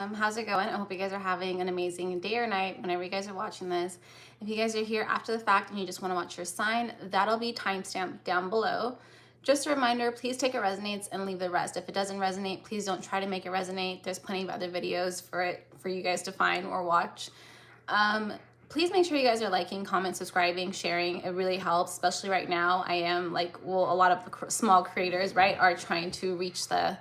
How's it going? I hope you guys are having an amazing day or night whenever you guys are watching this. If you guys are here after the fact and you just want to watch your sign, that'll be timestamped down below. Just a reminder, please take it resonates and leave the rest. If it doesn't resonate, please don't try to make it resonate. There's plenty of other videos for you guys to find or watch. Please make sure you guys are liking, comment, subscribing, sharing. It really helps, especially right now. I am a lot of the small creators, right, are trying to reach the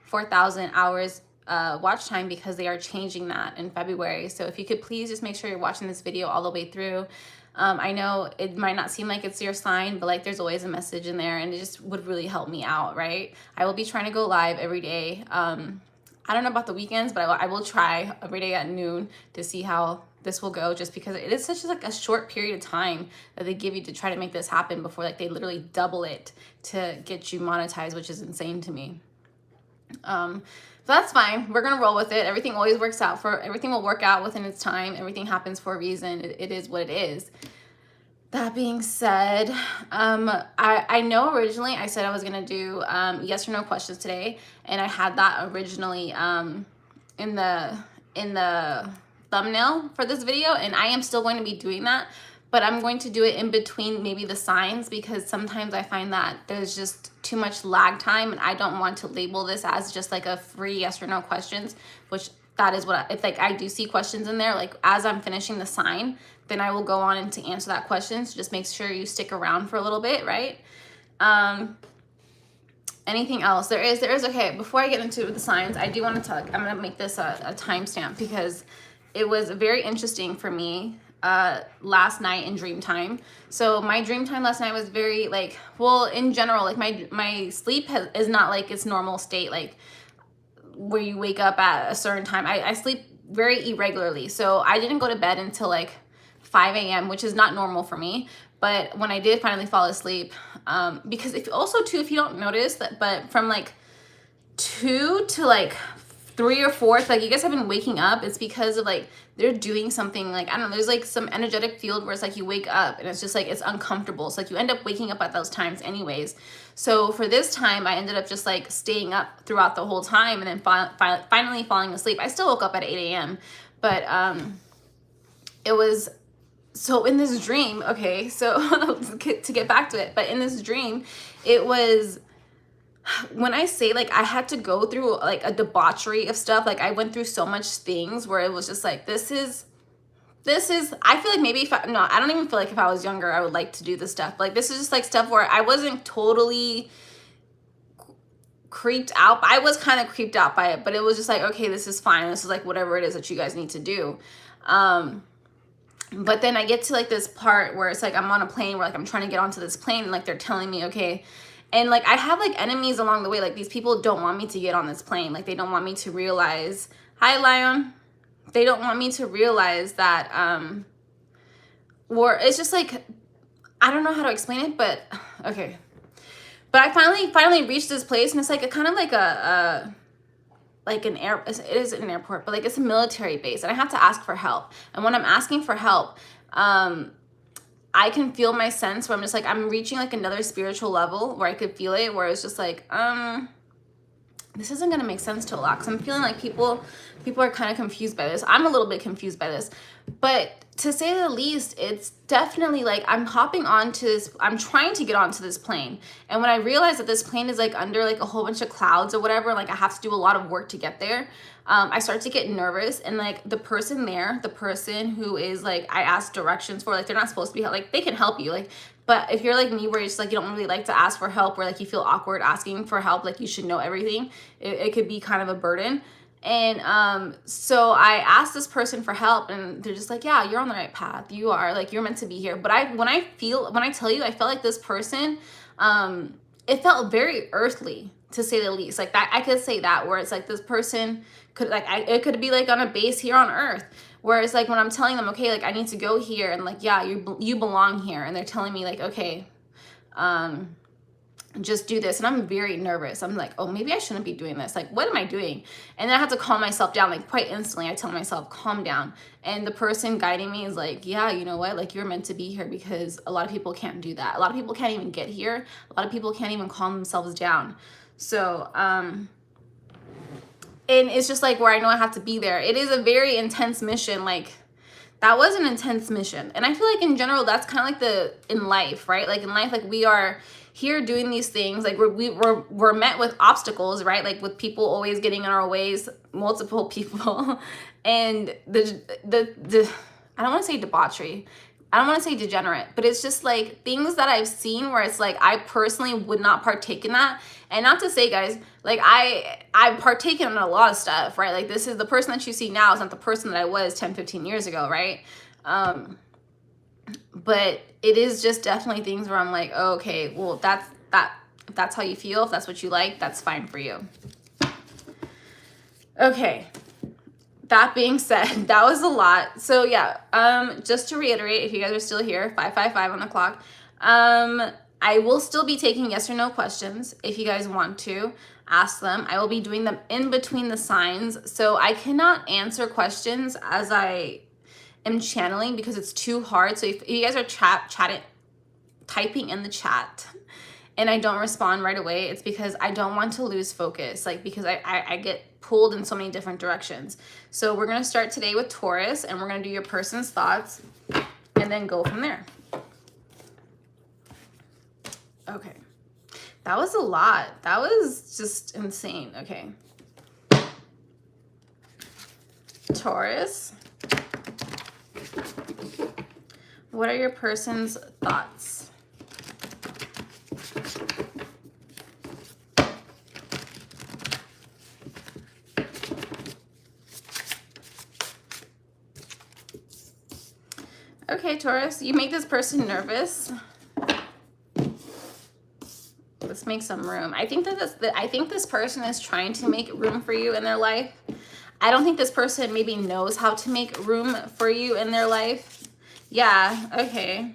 4,000 hours watch time because they are changing that in February. So if you could please just make sure you're watching this video all the way through. I know it might not seem like it's your sign, but there's always a message in there and it just would really help me out, right? I will be trying to go live every day. I don't know about the weekends, but I will try every day at noon to see how this will go, just because it is such a short period of time that they give you to try to make this happen before they literally double it to get you monetized, which is insane to me. So that's fine. We're gonna roll with it. Everything always works out everything will work out within its time. Everything happens for a reason. It is what it is. That being said, I know originally I said I was gonna do yes or no questions today, and I had that originally in the thumbnail for this video, and I am still going to be doing that. But I'm going to do it in between maybe the signs, because sometimes I find that there's just too much lag time, and I don't want to label this as just a free yes or no questions, which that is what it's I do see questions in there. As I'm finishing the sign, then I will go on and to answer that question. So just make sure you stick around for a little bit, right? Anything else? There is, okay, before I get into the signs, I do want to talk, I'm going to make this a timestamp because it was very interesting for me last night in dream time. So my dream time last night was very in general, my sleep is not its normal state, where you wake up at a certain time. I sleep very irregularly. So I didn't go to bed until 5 a.m., which is not normal for me. But when I did finally fall asleep, because if you don't notice that, but from 2 to 3 or 4, you guys have been waking up, it's because of they're doing something I don't know, there's some energetic field where it's you wake up and it's just it's uncomfortable. So you end up waking up at those times anyways. So for this time, I ended up just staying up throughout the whole time, and then finally falling asleep. I still woke up at 8 a.m. But it was, so in this dream, okay, so to get back to it, but in this dream, it was, when I say I had to go through a debauchery of stuff, I went through so much things where it was just this is, I feel maybe I don't even feel if I was younger, I would like to do this stuff. This is just stuff where I wasn't totally creeped out. I was kind of creeped out by it, but it was just okay, this is fine. This is whatever it is that you guys need to do. But then I get to this part where it's I'm on a plane where I'm trying to get onto this plane, and they're telling me, okay, and I have enemies along the way. These people don't want me to get on this plane. They don't want me to realize, hi Lion, they don't want me to realize that or it's just I don't know how to explain it, but okay. But I finally reached this place, and it's a kind of an air, it is an airport, but it's a military base, and I have to ask for help. And when I'm asking for help, I can feel my sense where I'm just I'm reaching another spiritual level where I could feel it, where it's just this isn't gonna make sense to a lot, because I'm feeling people are kind of confused by this. I'm a little bit confused by this, but to say the least, it's definitely I'm hopping onto this, I'm trying to get onto this plane, and when I realize that this plane is under a whole bunch of clouds or whatever, I have to do a lot of work to get there, I start to get nervous, and the person there, the person who is I ask directions for, they're not supposed to be they can help you, but if you're me, where it's you don't really like to ask for help, where you feel awkward asking for help, you should know everything, it could be kind of a burden. And so I asked this person for help, and they're just yeah, you're on the right path, you are you're meant to be here. But when I tell you, I felt this person, it felt very earthly, to say the least. That, I could say that, where it's this person could it could be on a base here on earth, where it's when I'm telling them, okay, I need to go here, and yeah, you belong here, and they're telling me okay, just do this, and I'm very nervous. I'm oh, maybe I shouldn't be doing this. What am I doing? And then I have to calm myself down. Quite instantly, I tell myself, calm down. And the person guiding me is yeah, you know what? You're meant to be here, because a lot of people can't do that. A lot of people can't even get here. A lot of people can't even calm themselves down. So, and it's just like where I know I have to be there. It is a very intense mission. Like, that was an intense mission. And I feel like in general, that's kind of like in life, right? Like in life, like we are here doing these things, like we're met with obstacles, right? Like with people always getting in our ways, multiple people. And the I don't want to say debauchery, I don't want to say degenerate, but it's just like things that I've seen where it's like I personally would not partake in that. And not to say, guys, like I've partaken in a lot of stuff, right? Like this is the person that you see now is not the person that I was 10, 15 years ago, right? But it is just definitely things where I'm like, oh, okay, well, if that's how you feel, if that's what you like, that's fine for you. Okay. That being said, that was a lot. So yeah, just to reiterate, if you guys are still here, 555 on the clock. I will still be taking yes or no questions. If you guys want to ask them, I will be doing them in between the signs. So I cannot answer questions as I am channeling because it's too hard. So if you guys are typing in the chat and I don't respond right away, it's because I don't want to lose focus, like because I get pulled in so many different directions. So we're going to start today with Taurus, and we're going to do your person's thoughts and then go from there. Okay. That was a lot. That was just insane. Okay. Taurus. What are your person's thoughts? Okay, Taurus, you make this person nervous. Let's make some room. I think this person is trying to make room for you in their life. I don't think this person maybe knows how to make room for you in their life. Yeah, okay.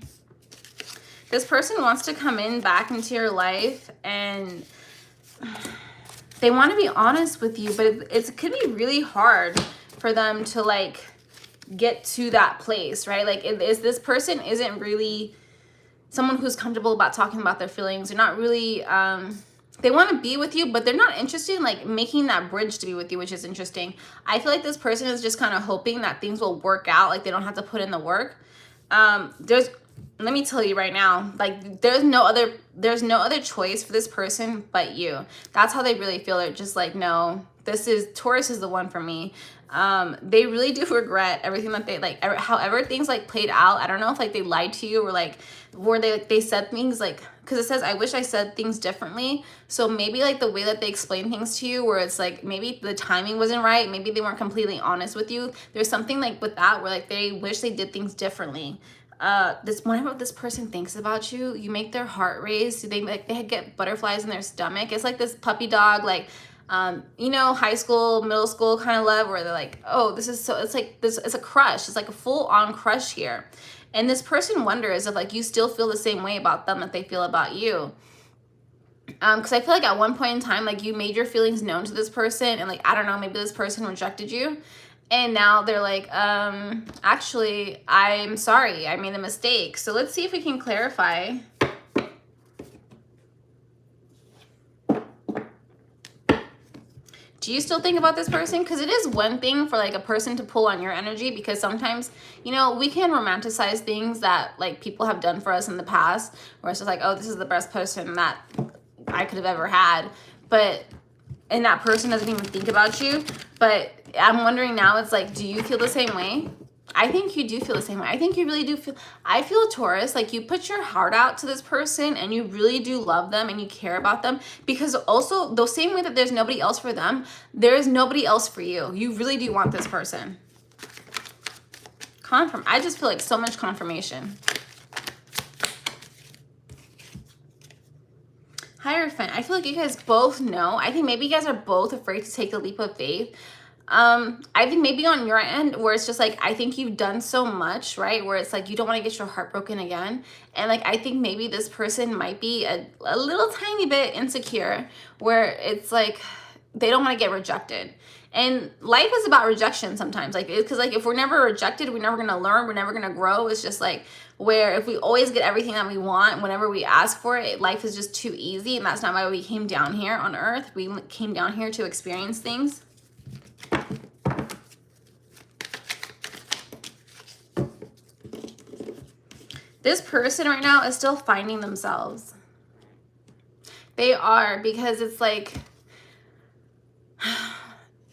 This person wants to come back into your life, and they want to be honest with you, but it could be really hard for them to like get to that place, right? Like if this person isn't really someone who's comfortable about talking about their feelings. They're not really, they want to be with you, but they're not interested in like making that bridge to be with you, which is interesting. I feel like this person is just kind of hoping that things will work out. Like they don't have to put in the work. Let me tell you right now, like there's no other choice for this person but you. That's how they really feel. They're just like, no, Taurus is the one for me. They really do regret everything that they like, however things like played out. I don't know if like they lied to you or like, were they said things like, because it says, I wish I said things differently. So maybe like the way that they explain things to you, where it's like, maybe the timing wasn't right. Maybe they weren't completely honest with you. There's something like with that where like they wish they did things differently. Whenever this person thinks about you, you make their heart race. They get butterflies in their stomach. It's like this puppy dog, like, you know, high school, middle school kind of love where they're like, oh, this is so, it's like this, it's a crush. It's like a full on crush here. And this person wonders if like you still feel the same way about them that they feel about you. Because I feel like at one point in time, like you made your feelings known to this person, and like, I don't know, maybe this person rejected you. And now they're like, actually, I'm sorry, I made a mistake. So let's see if we can clarify. Do you still think about this person? Because it is one thing for like a person to pull on your energy, because sometimes, you know, we can romanticize things that like people have done for us in the past, where it's just like, oh, this is the best person that I could have ever had. And that person doesn't even think about you. But I'm wondering now, it's like, do you feel the same way? I think you do feel the same way. I think you really do feel, I feel, Taurus, like you put your heart out to this person and you really do love them and you care about them, because also the same way that there's nobody else for them, there's nobody else for you. You really do want this person. I just feel like so much confirmation. Hierophant, I feel like you guys both know. I think maybe you guys are both afraid to take a leap of faith. I think maybe on your end where it's just like, I think you've done so much, right? Where it's like, you don't want to get your heart broken again. And like, I think maybe this person might be a little tiny bit insecure, where it's like, they don't want to get rejected. And life is about rejection sometimes. Like, because like, if we're never rejected, we're never going to learn. We're never going to grow. It's just like, where if we always get everything that we want, whenever we ask for it, life is just too easy. And that's not why we came down here on earth. We came down here to experience things. This person right now is still finding themselves. They are, because it's like,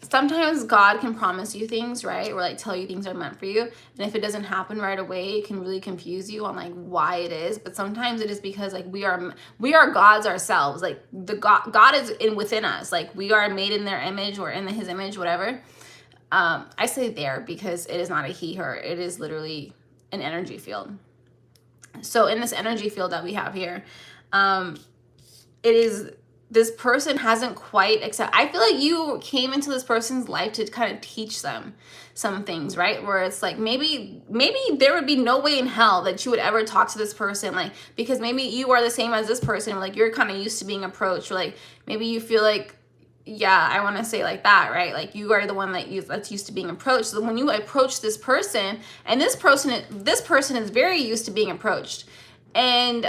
sometimes God can promise you things, right? Or like tell you things are meant for you. And if it doesn't happen right away, it can really confuse you on like why it is. But sometimes it is because like we are gods ourselves. Like God is within us. Like we are made in their image or in his image, whatever. I say there because it is not a he, her. It is literally an energy field. So in this energy field that we have here, it is, this person hasn't quite I feel like you came into this person's life to kind of teach them some things, right? Where it's like, maybe there would be no way in hell that you would ever talk to this person, like, because maybe you are the same as this person, like you're kind of used to being approached, or like maybe you feel like, yeah, I want to say like that, right? Like you are the one that's used to being approached. So when you approach this person, and this person is very used to being approached, and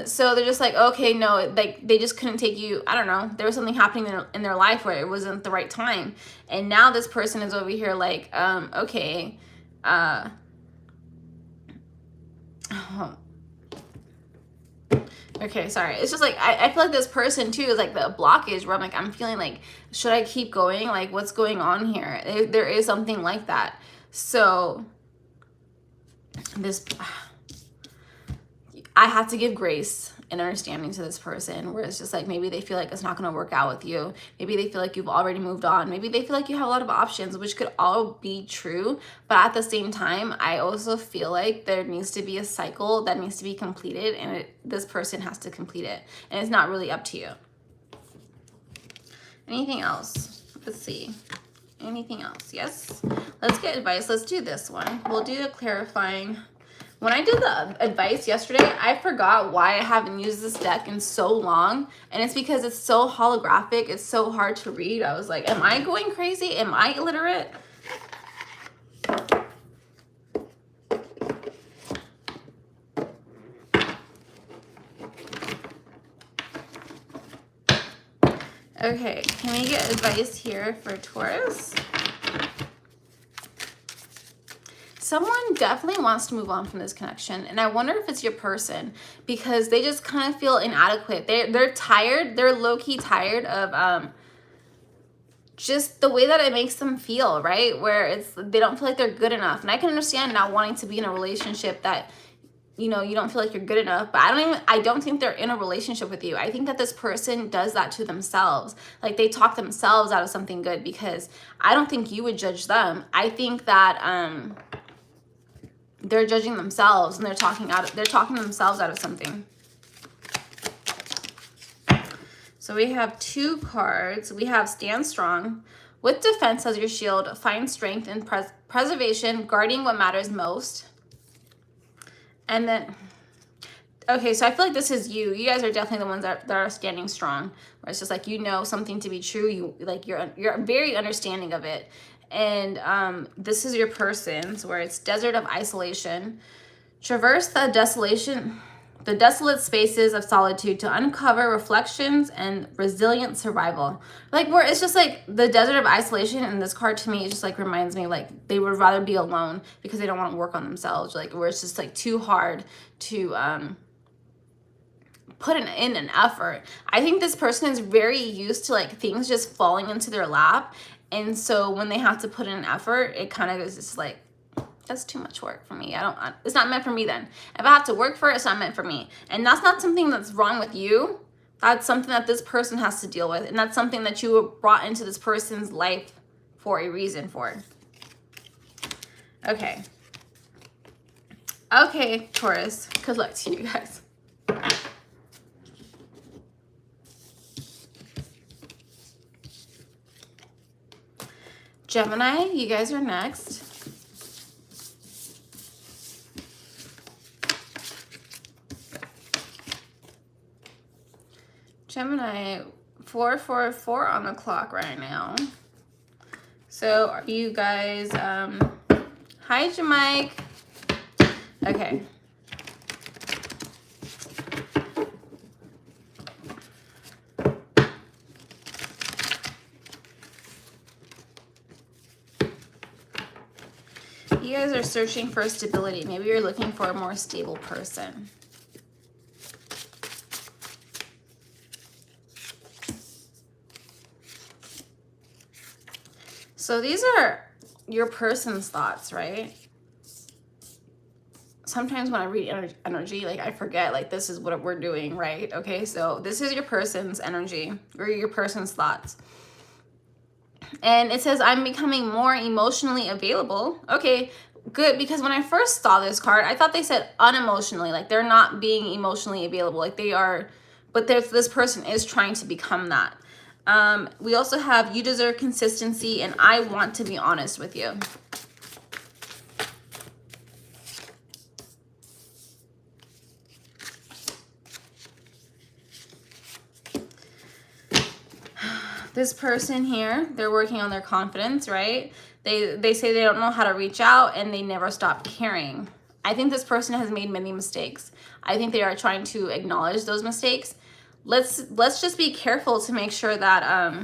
so they're just like, okay, no, like they just couldn't take you. I don't know, there was something happening in their life where it wasn't the right time, and now this person is over here like, okay, okay, sorry. It's just like, I feel like this person too is like the blockage where I'm like, I'm feeling like, should I keep going? Like, what's going on here? There is something like that. So this, I have to give grace and understanding to this person, where it's just like, maybe they feel like it's not going to work out with you. Maybe they feel like you've already moved on. Maybe they feel like you have a lot of options, which could all be true. But at the same time, I also feel like there needs to be a cycle that needs to be completed, and this person has to complete it. And it's not really up to you. Anything else? Let's see. Anything else? Yes. Let's get advice. Let's do this one. We'll do a clarifying. When I did the advice yesterday, I forgot why I haven't used this deck in so long. And it's because it's so holographic. It's so hard to read. I was like, am I going crazy? Am I illiterate? Okay, can we get advice here for Taurus? Someone definitely wants to move on from this connection, and I wonder if it's your person, because they just kind of feel inadequate. They're tired. They're low-key tired of just the way that it makes them feel, right? Where they don't feel like they're good enough. And I can understand not wanting to be in a relationship that, you know, you don't feel like you're good enough. But I don't think they're in a relationship with you. I think that this person does that to themselves. Like they talk themselves out of something good, because I don't think you would judge them. I think that they're judging themselves, and they're talking themselves out of something. So we have two cards. We have stand strong. With defense as your shield, find strength in preservation, guarding what matters most. And then, okay, so I feel like this is you. You guys are definitely the ones that are standing strong. Where it's just like, you know something to be true. You're very understanding of it. And this is your person's, where it's desert of isolation. Traverse the desolate spaces of solitude to uncover reflections and resilient survival. Like, where it's just like the desert of isolation, and this card to me, it just like reminds me like they would rather be alone because they don't want to work on themselves. Like where it's just like too hard to put in an effort. I think this person is very used to like things just falling into their lap. And so when they have to put in an effort, it kind of is just like, that's too much work for me. It's not meant for me then. If I have to work for it, it's not meant for me. And that's not something that's wrong with you. That's something that this person has to deal with. And that's something that you were brought into this person's life for a reason for. Okay. Okay, Taurus. Good luck to you guys. Gemini, you guys are next. Gemini, 444 on the clock right now. So are you guys, hi Jamike. Okay. You guys are searching for stability. Maybe you're looking for a more stable person. So these are your person's thoughts, right? Sometimes when I read energy, like I forget, like this is what we're doing, right? Okay, so this is your person's energy or your person's thoughts. And it says, I'm becoming more emotionally available. Okay, good, because when I first saw this card, I thought they said unemotionally, like they're not being emotionally available, like they are, but this person is trying to become that. We also have, you deserve consistency and I want to be honest with you. This person here, they're working on their confidence, right? They say they don't know how to reach out and they never stop caring. I think this person has made many mistakes. I think they are trying to acknowledge those mistakes. Let's just be careful to make sure that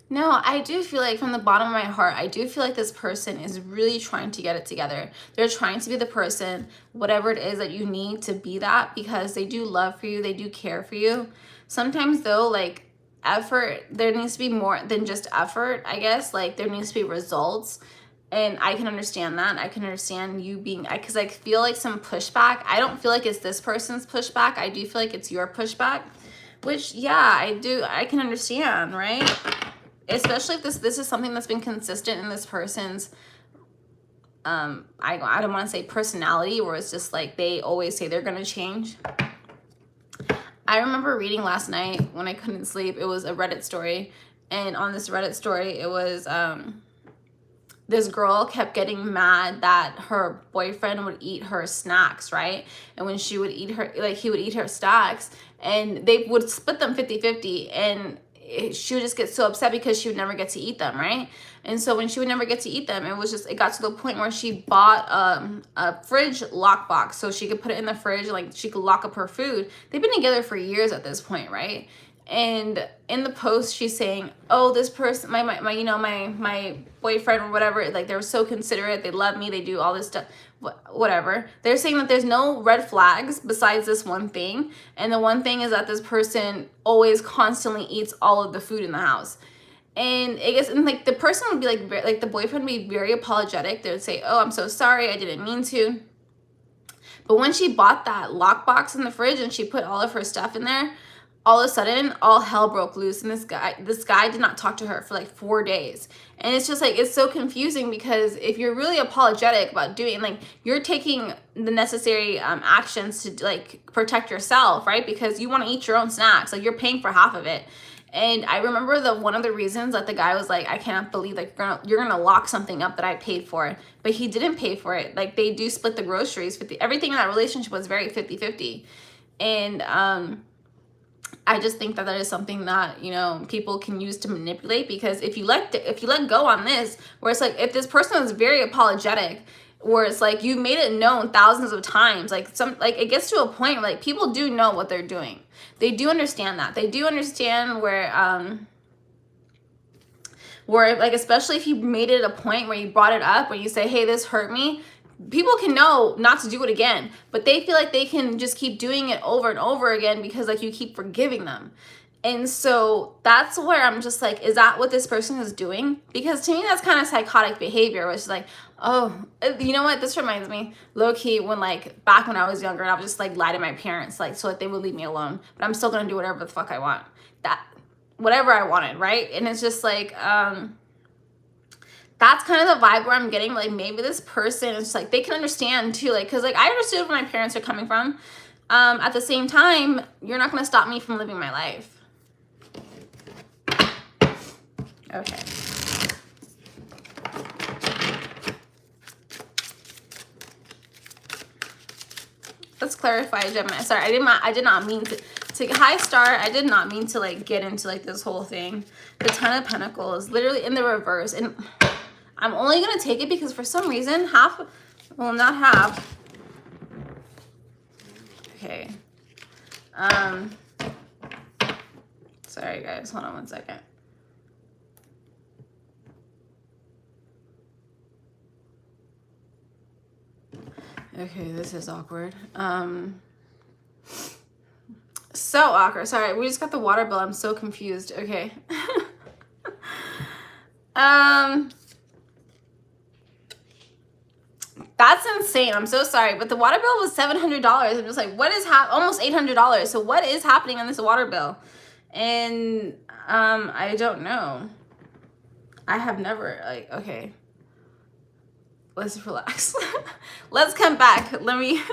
no, I do feel like from the bottom of my heart, I do feel like this person is really trying to get it together. They're trying to be the person, whatever it is that you need to be that, because they do love for you, they do care for you. Sometimes though, like effort, there needs to be more than just effort, I guess. Like there needs to be results. And I can understand that. I can understand you being, because I feel like some pushback. I don't feel like it's this person's pushback. I do feel like it's your pushback, which, yeah, I can understand, right? Especially if this is something that's been consistent in this person's, I don't want to say personality, where it's just like they always say they're going to change. I remember reading last night when I couldn't sleep. It was a Reddit story. And on this Reddit story, it was, this girl kept getting mad that her boyfriend would eat her snacks, right? And when she would eat her, like he would eat her snacks and they would split them 50-50, and she would just get so upset because she would never get to eat them, right? And so when she would never get to eat them, it got to the point where she bought a fridge lockbox so she could put it in the fridge, like she could lock up her food. They've been together for years at this point, right? And in the post, she's saying, oh, this person, my boyfriend or whatever, like they're so considerate, they love me, they do all this stuff, whatever. They're saying that there's no red flags besides this one thing. And the one thing is that this person always constantly eats all of the food in the house. And I guess, and like the person would be like the boyfriend would be very apologetic. They would say, oh, I'm so sorry, I didn't mean to. But when she bought that lockbox in the fridge and she put all of her stuff in there, all of a sudden, all hell broke loose, and this guy did not talk to her for like 4 days. And it's just like, it's so confusing, because if you're really apologetic about doing, like, you're taking the necessary actions to like protect yourself, right? Because you want to eat your own snacks, like you're paying for half of it. And I remember one of the reasons that the guy was like, I can't believe like you're gonna lock something up that I paid for, but he didn't pay for it. Like they do split the groceries. Everything in that relationship was very 50-50. And I just think that is something that, you know, people can use to manipulate, because if you let go on this, where it's like, if this person is very apologetic, where it's like you made it known thousands of times, like it gets to a point where like people do know what they're doing. They do understand that. They do understand where like, especially if you made it a point where you brought it up, where you say, hey, this hurt me. People can know not to do it again, but they feel like they can just keep doing it over and over again because like you keep forgiving them. And so that's where I'm just like, is that what this person is doing? Because to me, that's kind of psychotic behavior, which is like, oh, you know what? This reminds me low key when like back when I was younger and I would just like lie to my parents, like, so that they would leave me alone, but I'm still going to do whatever the fuck I want, whatever I wanted. Right. And it's just like, that's kind of the vibe where I'm getting, like, maybe this person is like, they can understand too, like, because like I understood where my parents are coming from. At the same time, you're not going to stop me from living my life. Okay. Let's clarify, Gemini. Sorry, I did not mean to hi star. I did not mean to like get into like this whole thing. The Ten of Pentacles, literally in the reverse, and I'm only going to take it because for some reason not half. Okay. Sorry guys, hold on one second. Okay, this is awkward. So awkward. Sorry, we just got the water bill. I'm so confused. Okay. That's insane. I'm so sorry, but the water bill was $700. I'm just like, what is almost $800. So what is happening on this water bill? And I don't know. I have never, like, okay. Let's relax. Let's come back. Let me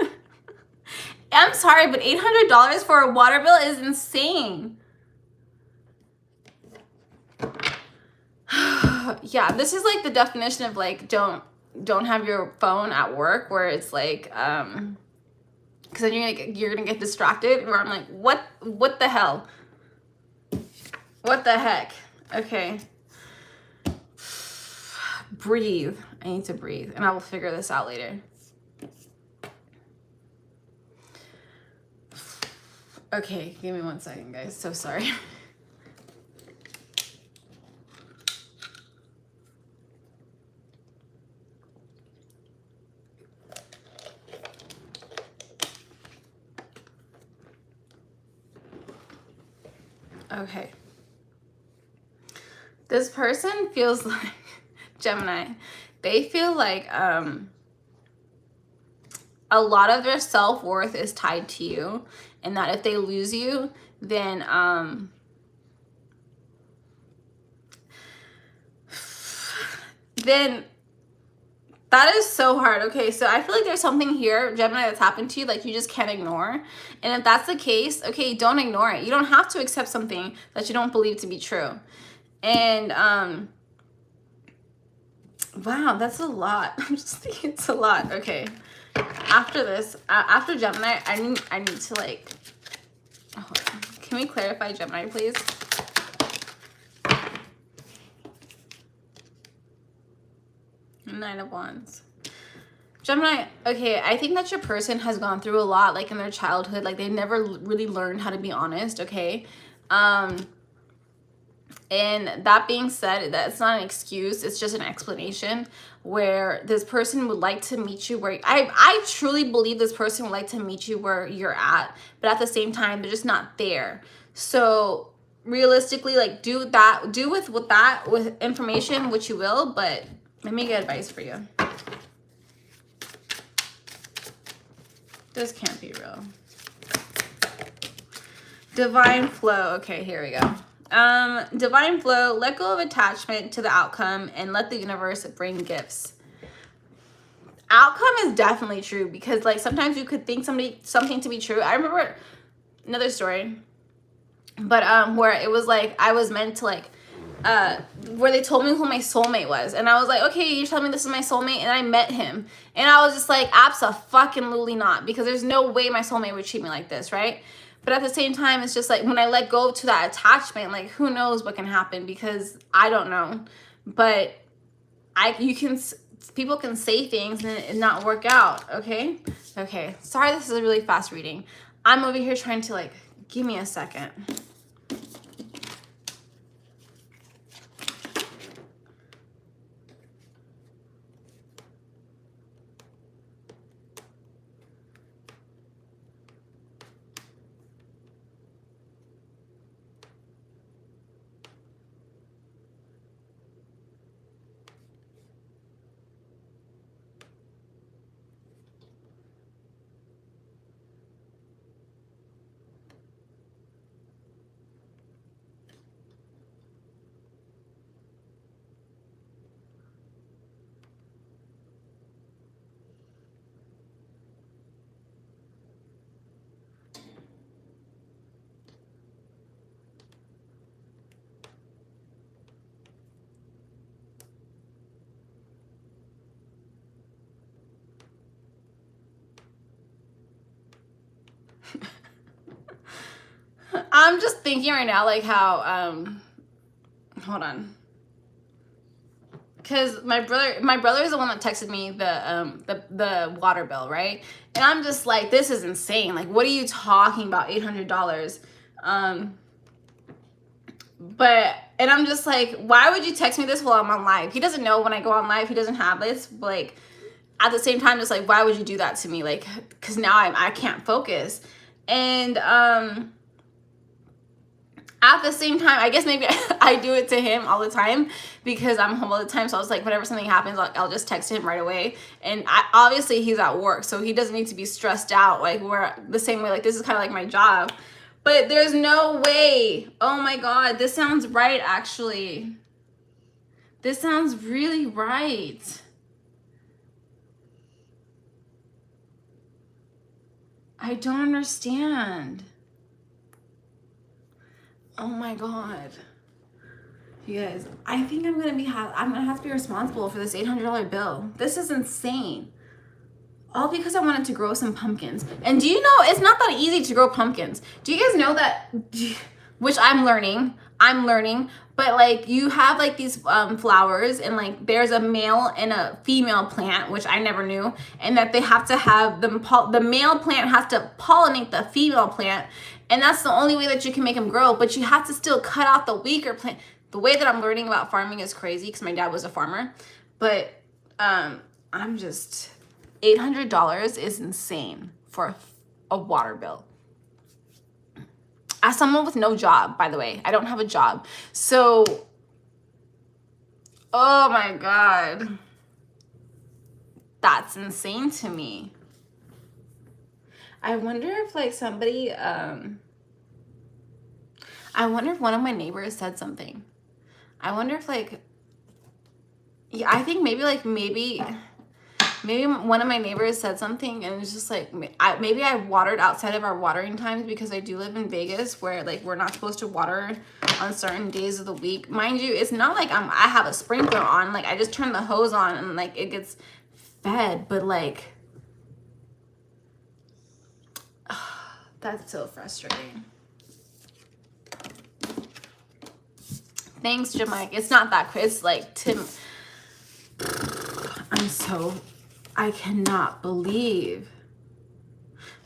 I'm sorry, but $800 for a water bill is insane. Yeah, this is like the definition of like don't have your phone at work, where it's like because then you're gonna get distracted, where I'm like, what the hell? What the heck? Okay. Breathe. I need to breathe, and I will figure this out later. Okay, give me 1 second, guys. So sorry. Okay. This person feels like Gemini. They feel like a lot of their self-worth is tied to you, and that if they lose you, then that is so hard. Okay, so I feel like there's something here, Gemini, that's happened to you, like you just can't ignore. And if that's the case, okay, don't ignore it. You don't have to accept something that you don't believe to be true. And wow, that's a lot. I'm just thinking it's a lot. Okay, after this, after Gemini, I need to like, oh, can we clarify Gemini, please? Nine of Wands. Gemini, okay, I think that your person has gone through a lot, like in their childhood, like they never really learned how to be honest, okay? And that being said, that's not an excuse, it's just an explanation, where this person would like to meet you where, I truly believe this person would like to meet you where you're at, but at the same time, they're just not there. So realistically, like do with information what you will, but let me get advice for you. This can't be real. Divine flow. Okay, here we go. Divine flow, let go of attachment to the outcome and let the universe bring gifts. Outcome is definitely true, because like sometimes you could think something to be true. I remember another story, but where it was like I was meant to like where they told me who my soulmate was, and I was like, okay, you're telling me this is my soulmate, and I met him, and I was just like, abso-fucking-lutely not, because there's no way my soulmate would treat me like this, right? But at the same time, it's just like when I let go to that attachment, like who knows what can happen, because I don't know. But people can say things and it not work out, okay? Okay, sorry, this is a really fast reading. I'm over here trying to like, give me a second. I'm just thinking right now, like how, hold on. Because my brother is the one that texted me the water bill, right? And I'm just like, this is insane. Like, what are you talking about? $800. And I'm just like, why would you text me this while I'm on live? He doesn't know when I go on live. He doesn't have this. Like, at the same time, just like, why would you do that to me? Like, because now I can't focus. And at the same time, I guess maybe I do it to him all the time because I'm home all the time. So I was like, whenever something happens, I'll just text him right away. And obviously he's at work, so he doesn't need to be stressed out. Like, we're the same way. Like, this is kind of like my job. But there's no way. Oh my God, this sounds right, actually. This sounds really right. I don't understand. Oh my God. You guys, I think I'm gonna have to be responsible for this $800 bill. This is insane. All because I wanted to grow some pumpkins. And do you know, it's not that easy to grow pumpkins. Do you guys know that, which I'm learning, but like you have like these flowers, and like there's a male and a female plant, which I never knew, and that they have to have the male plant has to pollinate the female plant, and that's the only way that you can make them grow, but you have to still cut out the weaker plant. The way that I'm learning about farming is crazy because my dad was a farmer, but I'm just, $800 is insane for a water bill. As someone with no job, by the way, I don't have a job. So, oh my God. That's insane to me. I wonder if like somebody, I wonder if one of my neighbors said something. I wonder if like, yeah, I think maybe one of my neighbors said something, and it's just like, maybe I watered outside of our watering times because I do live in Vegas where like we're not supposed to water on certain days of the week. Mind you, it's not like I have a sprinkler on, like I just turn the hose on and like it gets fed, but like, that's so frustrating. Thanks, Jamaica. It's not that quick. It's like Tim. I cannot believe.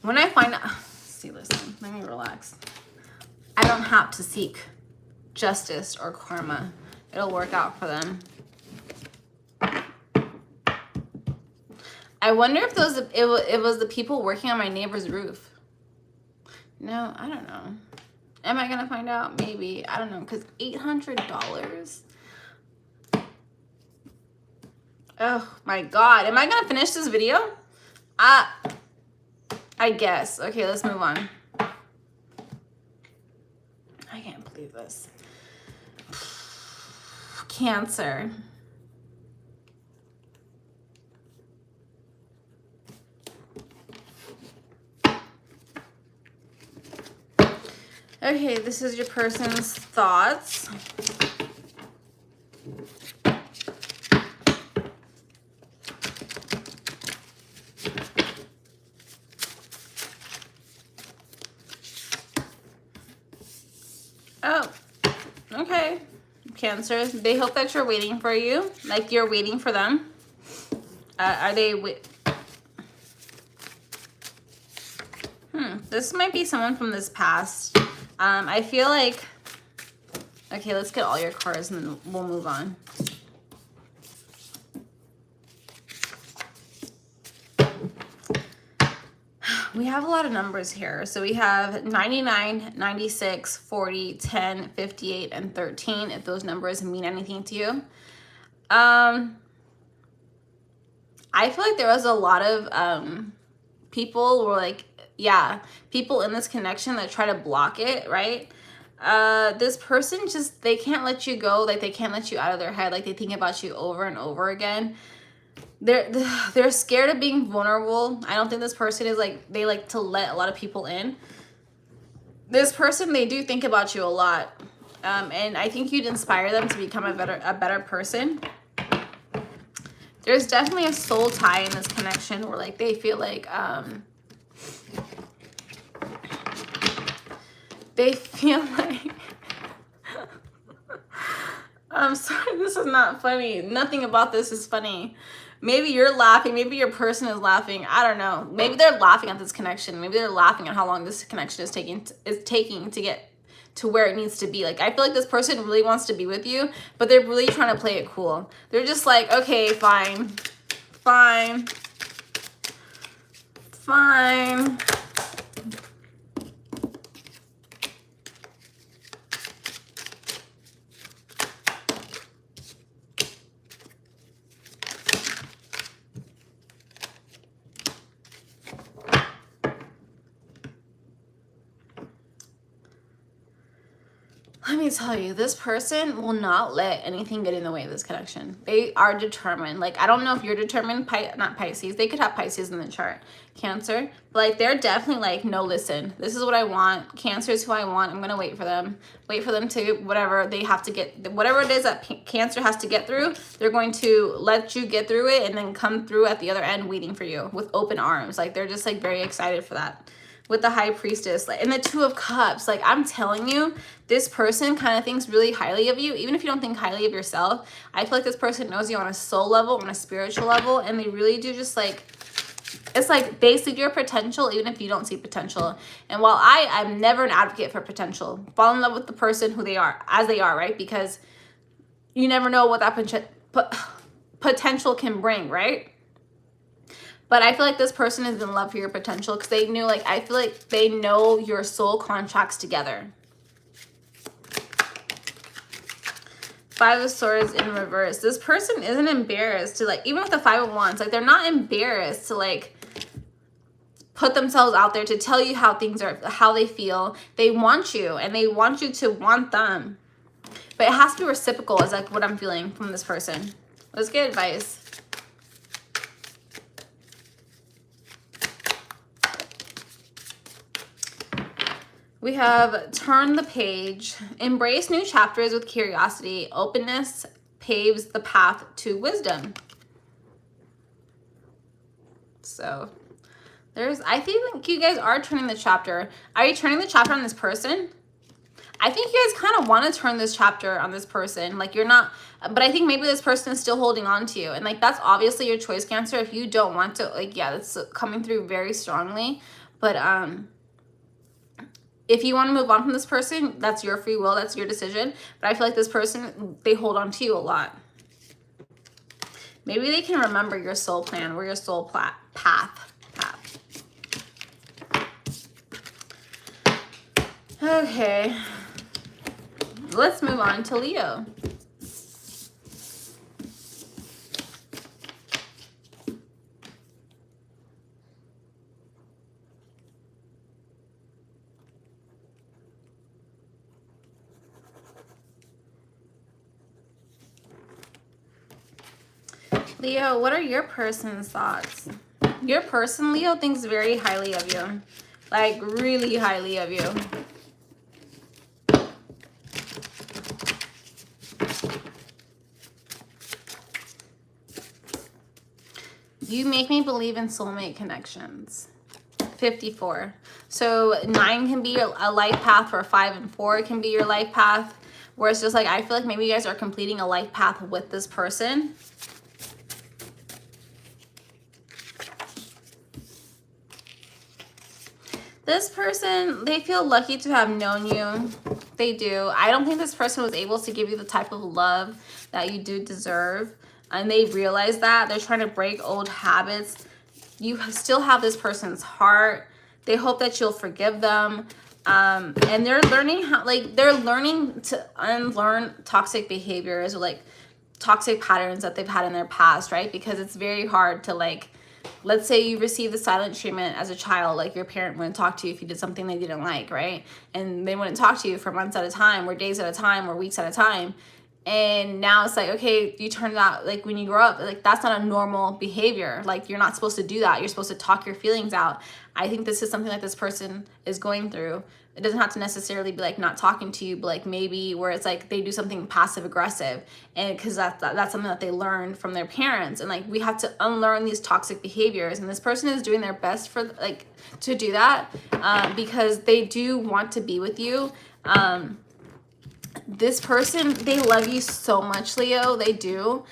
When I find out, see, listen, let me relax. I don't have to seek justice or karma. It'll work out for them. I wonder if it was the people working on my neighbor's roof. No, I don't know. Am I gonna find out? Maybe. I don't know, because $800. Oh my God. Am I gonna finish this video? I guess. Okay, let's move on. I can't believe this. Cancer. Okay, this is your person's thoughts. Oh, okay. Cancer, they hope that you're waiting for you, like you're waiting for them. Are they this might be someone from this past. I feel like, okay, let's get all your cards and then we'll move on. We have a lot of numbers here. So we have 99, 96, 40, 10, 58, and 13, if those numbers mean anything to you. I feel like there was a lot of people were like, yeah, people in this connection that try to block it, right? This person just, they can't let you go. Like, they can't let you out of their head. Like, they think about you over and over again. They're scared of being vulnerable. I don't think this person is like, they like to let a lot of people in. This person, they do think about you a lot. And I think you'd inspire them to become a better person. There's definitely a soul tie in this connection where like they feel like I'm sorry, this is not funny. Nothing about this is funny. Maybe you're laughing. Maybe your person is laughing. I don't know. Maybe they're laughing at this connection. Maybe they're laughing at how long this connection is taking to get to where it needs to be. Like, I feel like this person really wants to be with you, but they're really trying to play it cool. They're just like, okay, fine. Fine. Fine. Let me tell you, this person will not let anything get in the way of this connection. They are determined. Like, I don't know if you're determined, not Pisces. They could have Pisces in the chart. Cancer. But, like, they're definitely like, no, listen, this is what I want. Cancer is who I want. I'm going to wait for them. Wait for them to, whatever they have to get, whatever it is that Cancer has to get through, they're going to let you get through it and then come through at the other end waiting for you with open arms. Like, they're just, like, very excited for that. With the High Priestess, like, and the Two of Cups, like, I'm telling you, this person kind of thinks really highly of you. Even if you don't think highly of yourself, I feel like this person knows you on a soul level, on a spiritual level, and they really do just, like, it's like they see your potential even if you don't see potential. And while I'm never an advocate for potential, fall in love with the person who they are, as they are, right? Because you never know what that potential can bring, right? But I feel like this person is in love for your potential because they knew, like, I feel like they know your soul contracts together. Five of Swords in reverse. This person isn't embarrassed to, like, even with the Five of Wands, like, they're not embarrassed to, like, put themselves out there to tell you how things are, how they feel. They want you and they want you to want them. But it has to be reciprocal is, like, what I'm feeling from this person. Let's get advice. We have turn the page, embrace new chapters with curiosity, openness paves the path to wisdom. So I think you guys are turning the chapter. Are you turning the chapter on this person? I think you guys kind of want to turn this chapter on this person. Like, you're not, but I think maybe this person is still holding on to you. And, like, that's obviously your choice, Cancer. If you don't want to, like, yeah, that's coming through very strongly. But, if you want to move on from this person, that's your free will. That's your decision. But I feel like this person, they hold on to you a lot. Maybe they can remember your soul plan or your soul path. Okay. Let's move on to Leo. Leo, what are your person's thoughts? Your person, Leo, thinks very highly of you. Like, really highly of you. You make me believe in soulmate connections. 54. So 9 can be a life path, or 5 and 4 can be your life path. Where it's just like, I feel like maybe you guys are completing a life path with this person. This person, they feel lucky to have known you. They do. I don't think this person was able to give you the type of love that you do deserve. And they realize that. They're trying to break old habits. You still have this person's heart. They hope that you'll forgive them. And they're learning how, like, they're learning to unlearn toxic behaviors or, like, toxic patterns that they've had in their past, right? Because it's very hard to, like, let's say you received the silent treatment as a child, like your parent wouldn't talk to you if you did something they didn't like, right? And they wouldn't talk to you for months at a time or days at a time or weeks at a time. And now it's like, okay, you turned out, like, when you grow up, like, that's not a normal behavior. Like, you're not supposed to do that. You're supposed to talk your feelings out. I think this is something that this person is going through. It doesn't have to necessarily be, like, not talking to you, but, like, maybe where it's, like, they do something passive aggressive. And because that's something that they learned from their parents. And, like, we have to unlearn these toxic behaviors. And this person is doing their best for, like, to do that because they do want to be with you. This person, they love you so much, Leo. They do.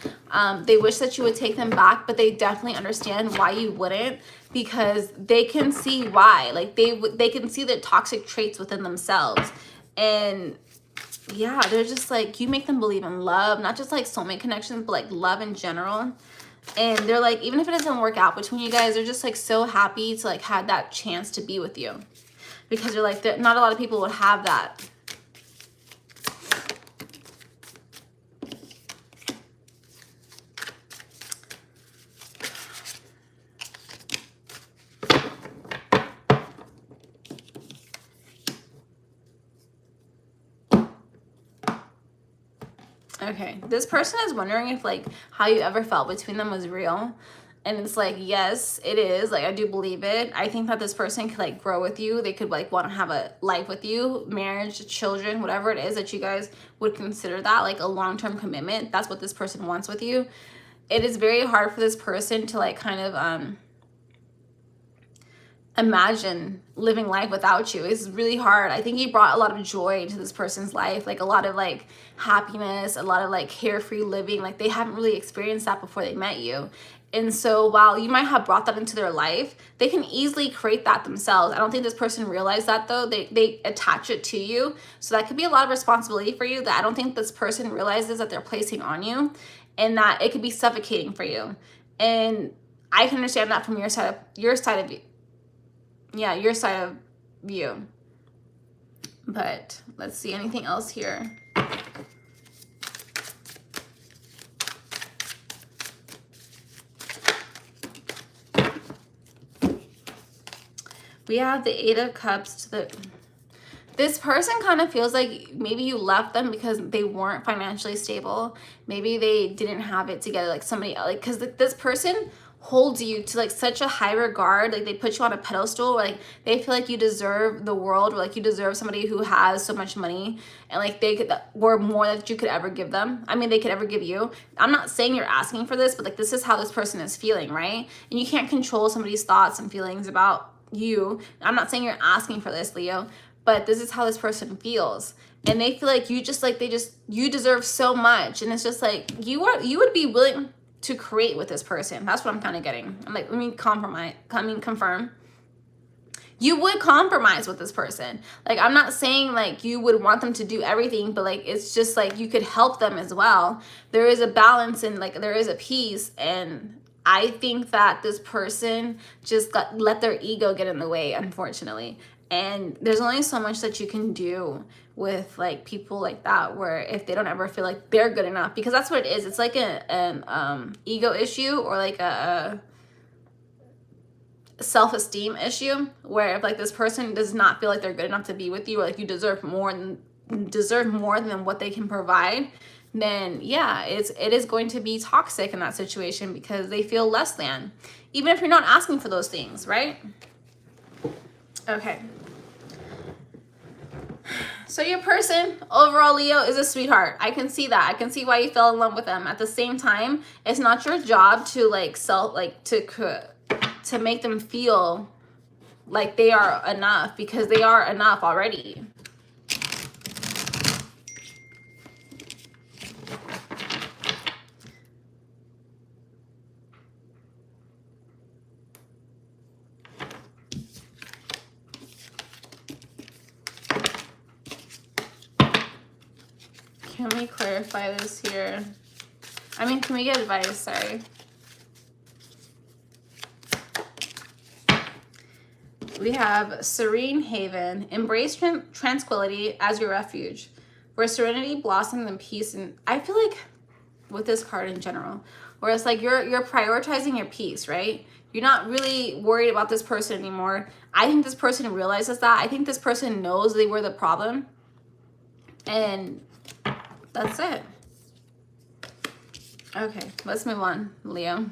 They wish that you would take them back, but they definitely understand why you wouldn't, because they can see why. Like, they can see the toxic traits within themselves. And yeah, they're just like, you make them believe in love, not just like soulmate connections, but like love in general. And they're like, even if it doesn't work out between you guys, they're just like so happy to like have that chance to be with you. Because they're like, not a lot of people would have that. Okay, this person is wondering if like how you ever felt between them was real. And it's like, yes, it is. Like, I do believe it. I think that this person could like grow with you. They could like want to have a life with you, marriage, children, whatever it is that you guys would consider that like a long-term commitment. That's what this person wants with you. It is very hard for this person to like kind of imagine living life without you. It's really hard. I think you brought a lot of joy to this person's life, like a lot of like happiness, a lot of like carefree living. Like they haven't really experienced that before they met you. And so while you might have brought that into their life, they can easily create that themselves. I don't think this person realized that though. They attach it to you. So that could be a lot of responsibility for you that I don't think this person realizes that they're placing on you, and that it could be suffocating for you. And I can understand that from your side of view. Yeah, your side of view. But let's see anything else here. We have the Eight of Cups to the... This person kind of feels like maybe you left them because they weren't financially stable. Maybe they didn't have it together like somebody else. Like, because this person holds you to like such a high regard. Like they put you on a pedestal. Like they feel like you deserve the world, or like you deserve somebody who has so much money, and like they could, or more that you could ever give them. I mean, they could ever give you. I'm not saying you're asking for this, but like this is how this person is feeling, right? And you can't control somebody's thoughts and feelings about you. I'm not saying you're asking for this, Leo, but this is how this person feels. And they feel like you just like, you deserve so much. And it's just like, you would be willing to create with this person. That's what I'm kind of getting. I'm like, let me confirm. You would compromise with this person. Like, I'm not saying like you would want them to do everything, but like, it's just like you could help them as well. There is a balance and like there is a peace. And I think that this person just let their ego get in the way, unfortunately. And there's only so much that you can do with like people like that, where if they don't ever feel like they're good enough, because that's what it is. It's like an ego issue, or like a self-esteem issue, where if like this person does not feel like they're good enough to be with you, or like you deserve more than what they can provide, then yeah, it is going to be toxic in that situation, because they feel less than, even if you're not asking for those things, right? Okay. So your person, overall, Leo, is a sweetheart. I can see that. I can see why you fell in love with them. At the same time, it's not your job to like to make them feel like they are enough, because they are enough already. Can we clarify this here? I mean, can we get advice? Sorry. We have Serene Haven. Embrace tranquility as your refuge, where serenity blossoms in peace. And I feel like with this card in general, where it's like you're prioritizing your peace, right? You're not really worried about this person anymore. I think this person realizes that. I think this person knows they were the problem. And that's it. Okay, let's move on, Leo.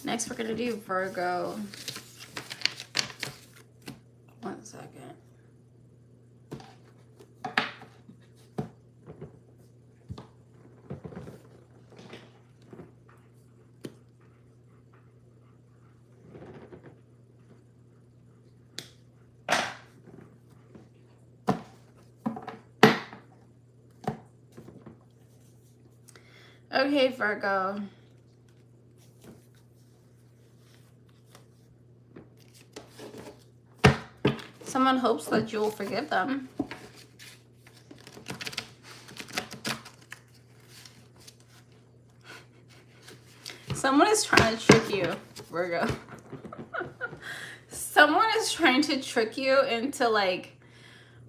Next, we're going to do Virgo. One second. Okay, Virgo. Someone hopes that you will forgive them. Someone is trying to trick you, Virgo. Someone is trying to trick you into like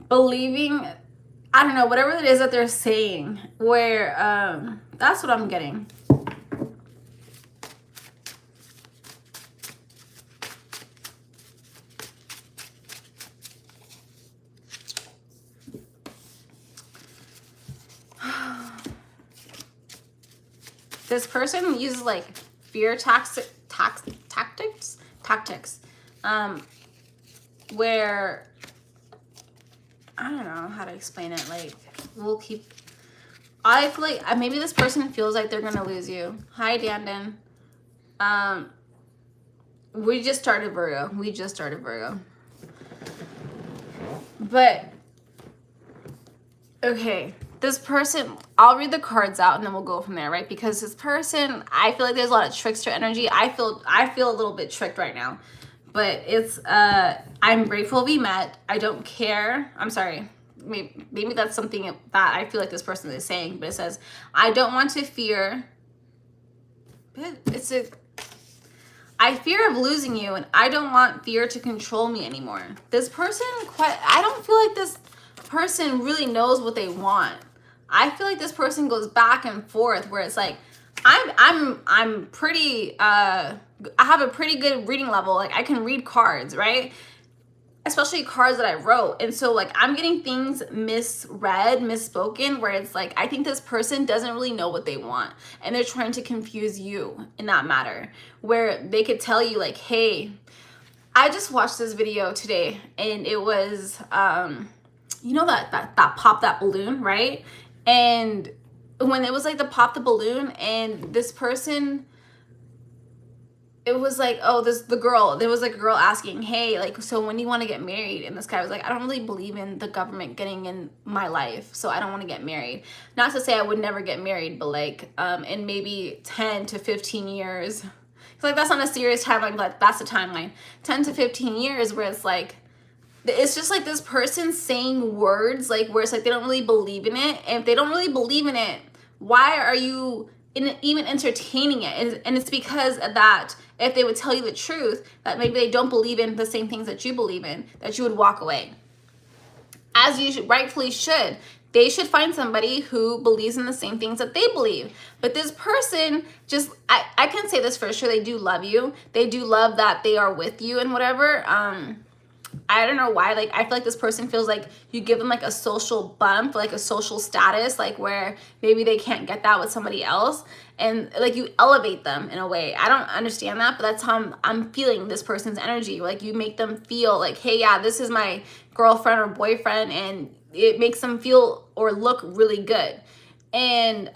believing, I don't know, whatever it is that they're saying, where that's what I'm getting. This person uses like fear tactics, where I don't know how to explain it. Like, I feel like maybe this person feels like they're gonna lose you. Hi, Dandon. We just started Virgo. But okay, this person, I'll read the cards out and then we'll go from there, right? Because this person, I feel like there's a lot of trickster energy. I feel a little bit tricked right now. But it's I'm grateful we met. I don't care. I'm sorry. Maybe that's something that I feel like this person is saying, but it says, I don't want to fear. I fear of losing you, and I don't want fear to control me anymore. This person, I don't feel like this person really knows what they want. I feel like this person goes back and forth, where it's like, I'm pretty, I have a pretty good reading level. Like, I can read cards, right? Especially cards that I wrote. And so like, I'm getting things misread, misspoken, where it's like, I think this person doesn't really know what they want. And they're trying to confuse you in that matter, where they could tell you like, hey, I just watched this video today and it was, you know, that pop that balloon, right? And when it was like the pop the balloon, and this person, it was like, oh, there was like a girl asking, hey, like, so when do you want to get married? And this guy was like, I don't really believe in the government getting in my life, so I don't want to get married. Not to say I would never get married, but like, in maybe 10 to 15 years. It's like, that's not a serious timeline, but that's the timeline. 10 to 15 years where it's like, it's just like this person saying words, like, where it's like they don't really believe in it. And if they don't really believe in it, why are you even entertaining it? And it's because of that, if they would tell you the truth, that maybe they don't believe in the same things that you believe in, that you would walk away. As you rightfully should. They should find somebody who believes in the same things that they believe. But this person just, I can say this for sure, they do love you. They do love that they are with you and whatever. I don't know why, like, I feel like this person feels like you give them like a social bump, like a social status, like where maybe they can't get that with somebody else, and like you elevate them in a way. I don't understand that, but that's how I'm feeling this person's energy. Like, you make them feel like, hey, yeah, this is my girlfriend or boyfriend, and it makes them feel or look really good. And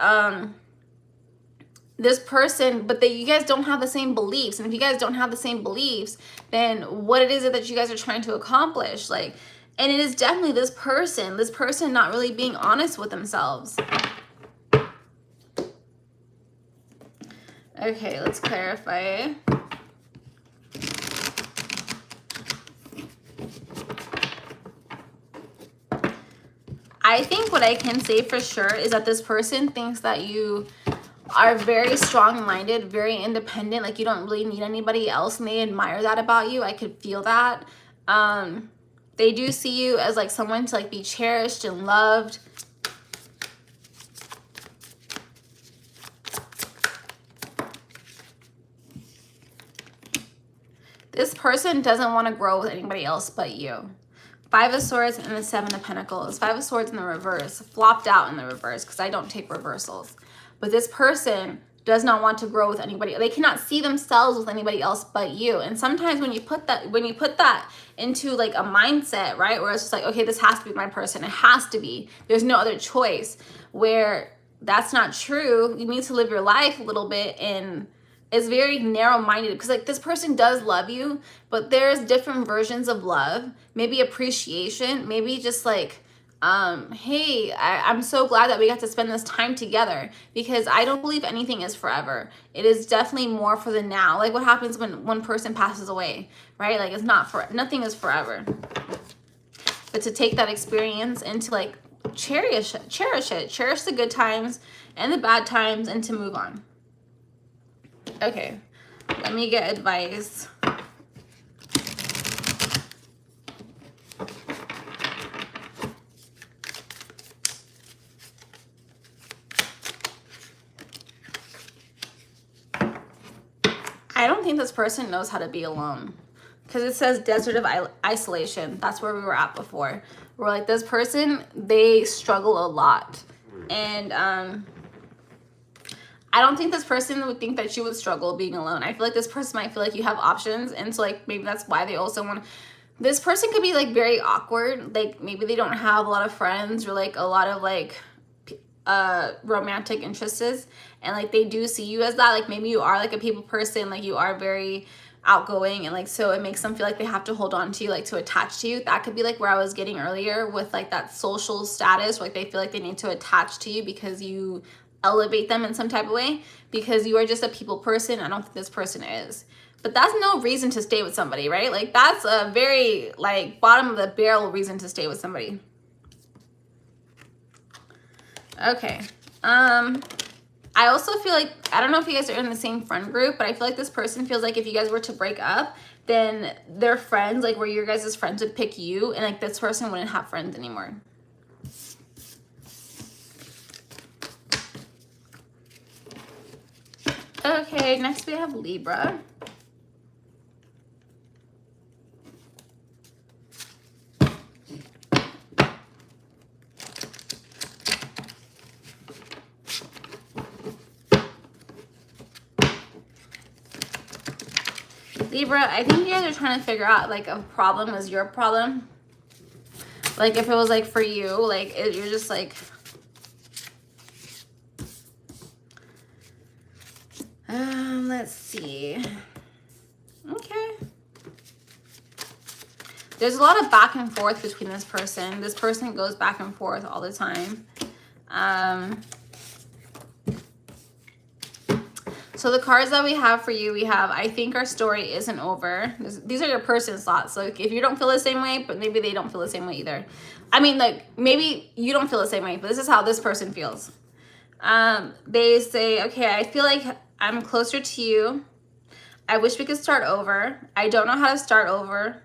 this person, but you guys don't have the same beliefs. And if you guys don't have the same beliefs, then what it is that you guys are trying to accomplish? Like, and it is definitely this person not really being honest with themselves. Okay, let's clarify. I think what I can say for sure is that this person thinks that you are very strong-minded, very independent, like you don't really need anybody else, and they admire that about you. I could feel that. They do see you as like someone to like be cherished and loved. This person doesn't want to grow with anybody else but you. 5 of Swords and the 7 of Pentacles. 5 of Swords in the reverse, flopped out in the reverse because I don't take reversals. But this person does not want to grow with anybody. They cannot see themselves with anybody else but you. And sometimes when you put that into like a mindset, right, where it's just like, okay, this has to be my person. It has to be. There's no other choice. Where that's not true. You need to live your life a little bit, and it's very narrow-minded, because like this person does love you, but there's different versions of love. Maybe appreciation, maybe just like hey, I'm so glad that we got to spend this time together, because I don't believe anything is forever. It is definitely more for the now. Like what happens when one person passes away, right? Like it's not for, nothing is forever. But to take that experience and to like cherish it, cherish the good times and the bad times, and to move on. Okay, let me get advice. I don't think this person knows how to be alone, because it says desert of isolation. That's where we were at before. We're like, this person, they struggle a lot. And I don't think this person would think that you would struggle being alone. I feel like this person might feel like you have options. And so like maybe that's why they also want to, this person could be like very awkward. Like maybe they don't have a lot of friends or like a lot of like romantic interests, and like they do see you as that. Like maybe you are like a people person, like you are very outgoing, and like so it makes them feel like they have to hold on to you, like to attach to you. That could be like where I was getting earlier with like that social status, like they feel like they need to attach to you because you elevate them in some type of way, because you are just a people person. I don't think this person is, but that's no reason to stay with somebody, right? Like that's a very like bottom of the barrel reason to stay with somebody. Okay. I also feel like, I don't know if you guys are in the same friend group, but I feel like this person feels like if you guys were to break up, then their friends, like where your guys' friends would pick you, and like this person wouldn't have friends anymore. Okay, next we have Libra. Libra, I think you guys are trying to figure out like a problem is your problem. Like if it was like for you, like you're just like, let's see. Okay. There's a lot of back and forth between this person. This person goes back and forth all the time. So the cards that we have for you, we have, I think our story isn't over. These are your person's thoughts. So if you don't feel the same way, but maybe they don't feel the same way either. I mean, like, maybe you don't feel the same way, but this is how this person feels. They say, okay, I feel like I'm closer to you. I wish we could start over. I don't know how to start over.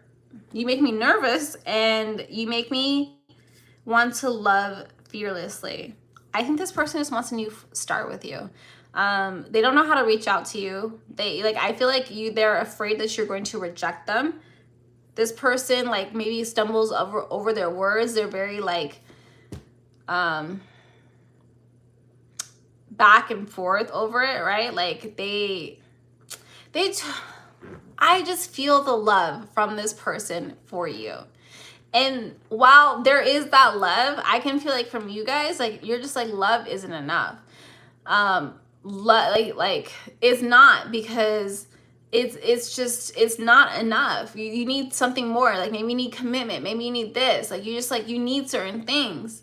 You make me nervous, and you make me want to love fearlessly. I think this person just wants a new start with you. They don't know how to reach out to you. They like, I feel like they're afraid that you're going to reject them. This person like maybe stumbles over their words. They're very like, back and forth over it, right? Like I just feel the love from this person for you. And while there is that love, I can feel like from you guys, like you're just like, love isn't enough. Like it's not, because it's not enough. You need something more. Like maybe you need commitment. Maybe you need this. Like you need certain things.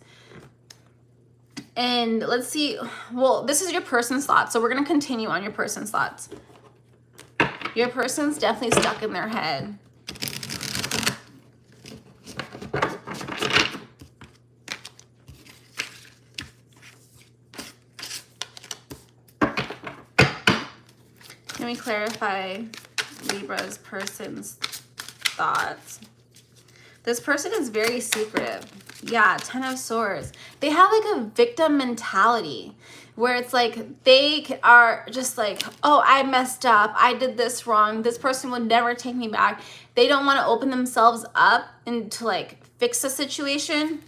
And let's see. Well, this is your person's thoughts. So we're going to continue on your person's thoughts. Your person's definitely stuck in their head. Let me clarify Libra's person's thoughts. This person is very secretive. Yeah, 10 of Swords. They have like a victim mentality where it's like they are just like, oh, I messed up. I did this wrong. This person would never take me back. They don't want to open themselves up and to like fix a situation.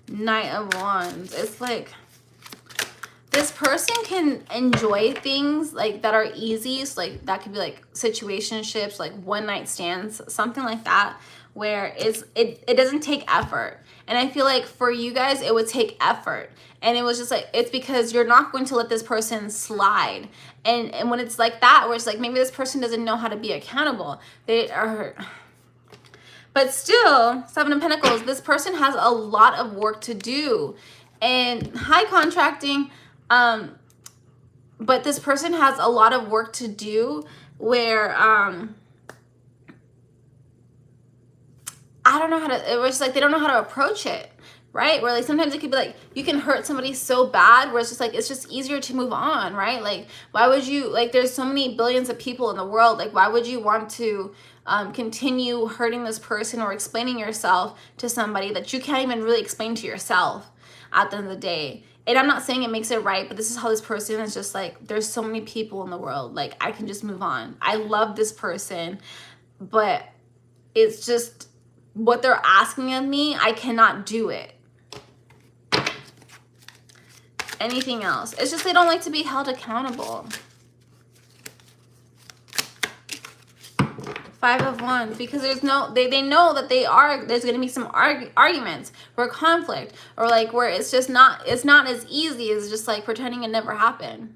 Knight of Wands. It's like this person can enjoy things like that are easy. So like that could be like situationships, like one night stands, something like that. where it doesn't take effort. And I feel like for you guys, it would take effort. And it was just like, it's because you're not going to let this person slide. And when it's like that, where it's like, maybe this person doesn't know how to be accountable. They are, but still, Seven of Pentacles, this person has a lot of work to do. And high contracting, but this person has a lot of work to do where, I don't know how to, it was like, they don't know how to approach it, right? Where like, sometimes it could be like, you can hurt somebody so bad where it's just like, it's just easier to move on, right? Like, why would you, like, there's so many billions of people in the world. Like, why would you want to continue hurting this person or explaining yourself to somebody that you can't even really explain to yourself at the end of the day? And I'm not saying it makes it right, but this is how this person is just like, there's so many people in the world. Like, I can just move on. I love this person, but it's just, what they're asking of me, I cannot do it. Anything else? It's just they don't like to be held accountable. Five of Wands, because there's no, they know that there's going to be some arguments or conflict, or like where it's just not, it's not as easy as just like pretending it never happened.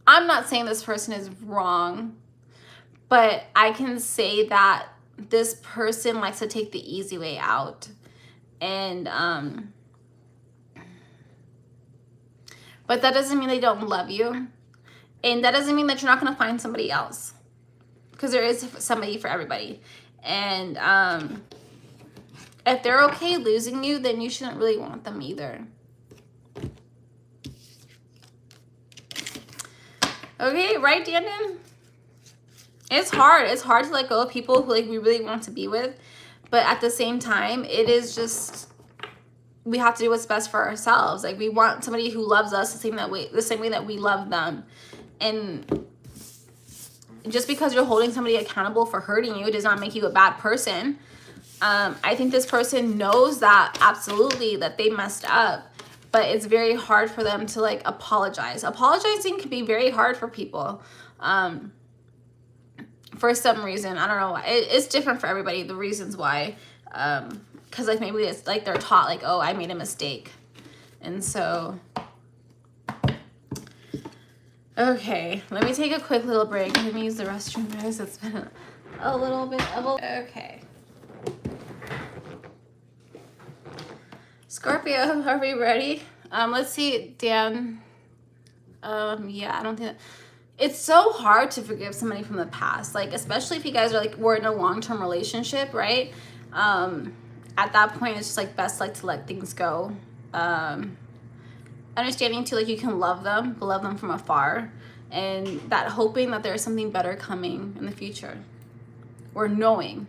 I'm not saying this person is wrong, but I can say that this person likes to take the easy way out. And, but that doesn't mean they don't love you. And that doesn't mean that you're not going to find somebody else. Because there is somebody for everybody. And if they're okay losing you, then you shouldn't really want them either. Okay, right, Dandon? It's hard. It's hard to let go of people who like we really want to be with. But at the same time, it is just, we have to do what's best for ourselves. Like, we want somebody who loves us the same way that we love them. And just because you're holding somebody accountable for hurting you does not make you a bad person. I think this person knows that absolutely, that they messed up. But it's very hard for them to like apologize. Apologizing can be very hard for people. For some reason, I don't know why. It's different for everybody, the reasons why. Because like maybe it's like they're taught like, oh, I made a mistake. And so, okay, let me take a quick little break. Let me use the restroom, guys. It's been a little bit of a... Okay. Scorpio, are we ready? Let's see, Dan. Yeah, I don't think that... It's so hard to forgive somebody from the past, like especially if you guys are like were in a long-term relationship, right? At that point, it's just like best like to let things go. Understanding too, like you can love them, but love them from afar, and that hoping that there's something better coming in the future, or knowing,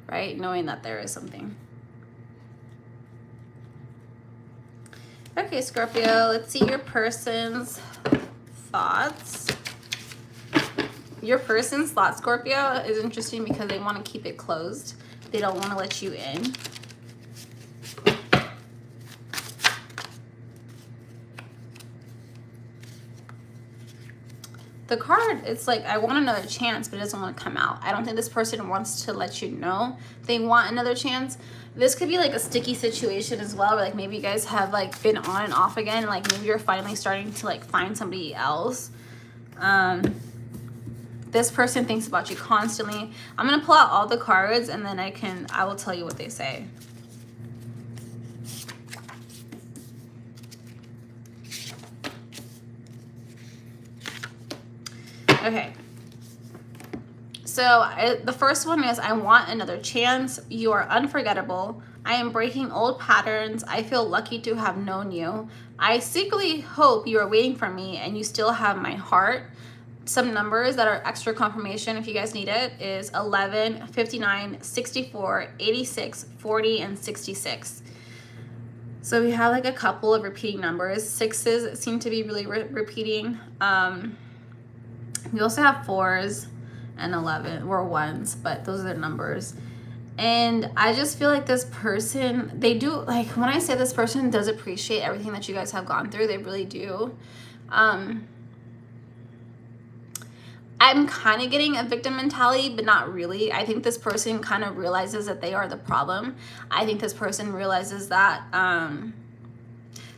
right? Knowing that there is something. Okay, Scorpio, let's see your person's thoughts. Your person's thought, Scorpio, is interesting because they want to keep it closed. They don't want to let you in. The card, it's like, I want another chance, but it doesn't want to come out. I don't think this person wants to let you know they want another chance. This could be like a sticky situation as well, where like maybe you guys have like been on and off again, and like maybe you're finally starting to like find somebody else. This person thinks about you constantly. I'm going to pull out all the cards and then I will tell you what they say. Okay. So the first one is, I want another chance. You are unforgettable. I am breaking old patterns. I feel lucky to have known you. I secretly hope you are waiting for me and you still have my heart. Some numbers that are extra confirmation if you guys need it is 11, 59, 64, 86, 40, and 66. So we have like a couple of repeating numbers. Sixes seem to be really repeating. We also have 4s and 11 or 1s, but those are the numbers. And I just feel like this person, they do, like when I say this person does appreciate everything that you guys have gone through, they really do. I'm kind of getting a victim mentality, but not really. I think this person kind of realizes that they are the problem. I think this person realizes that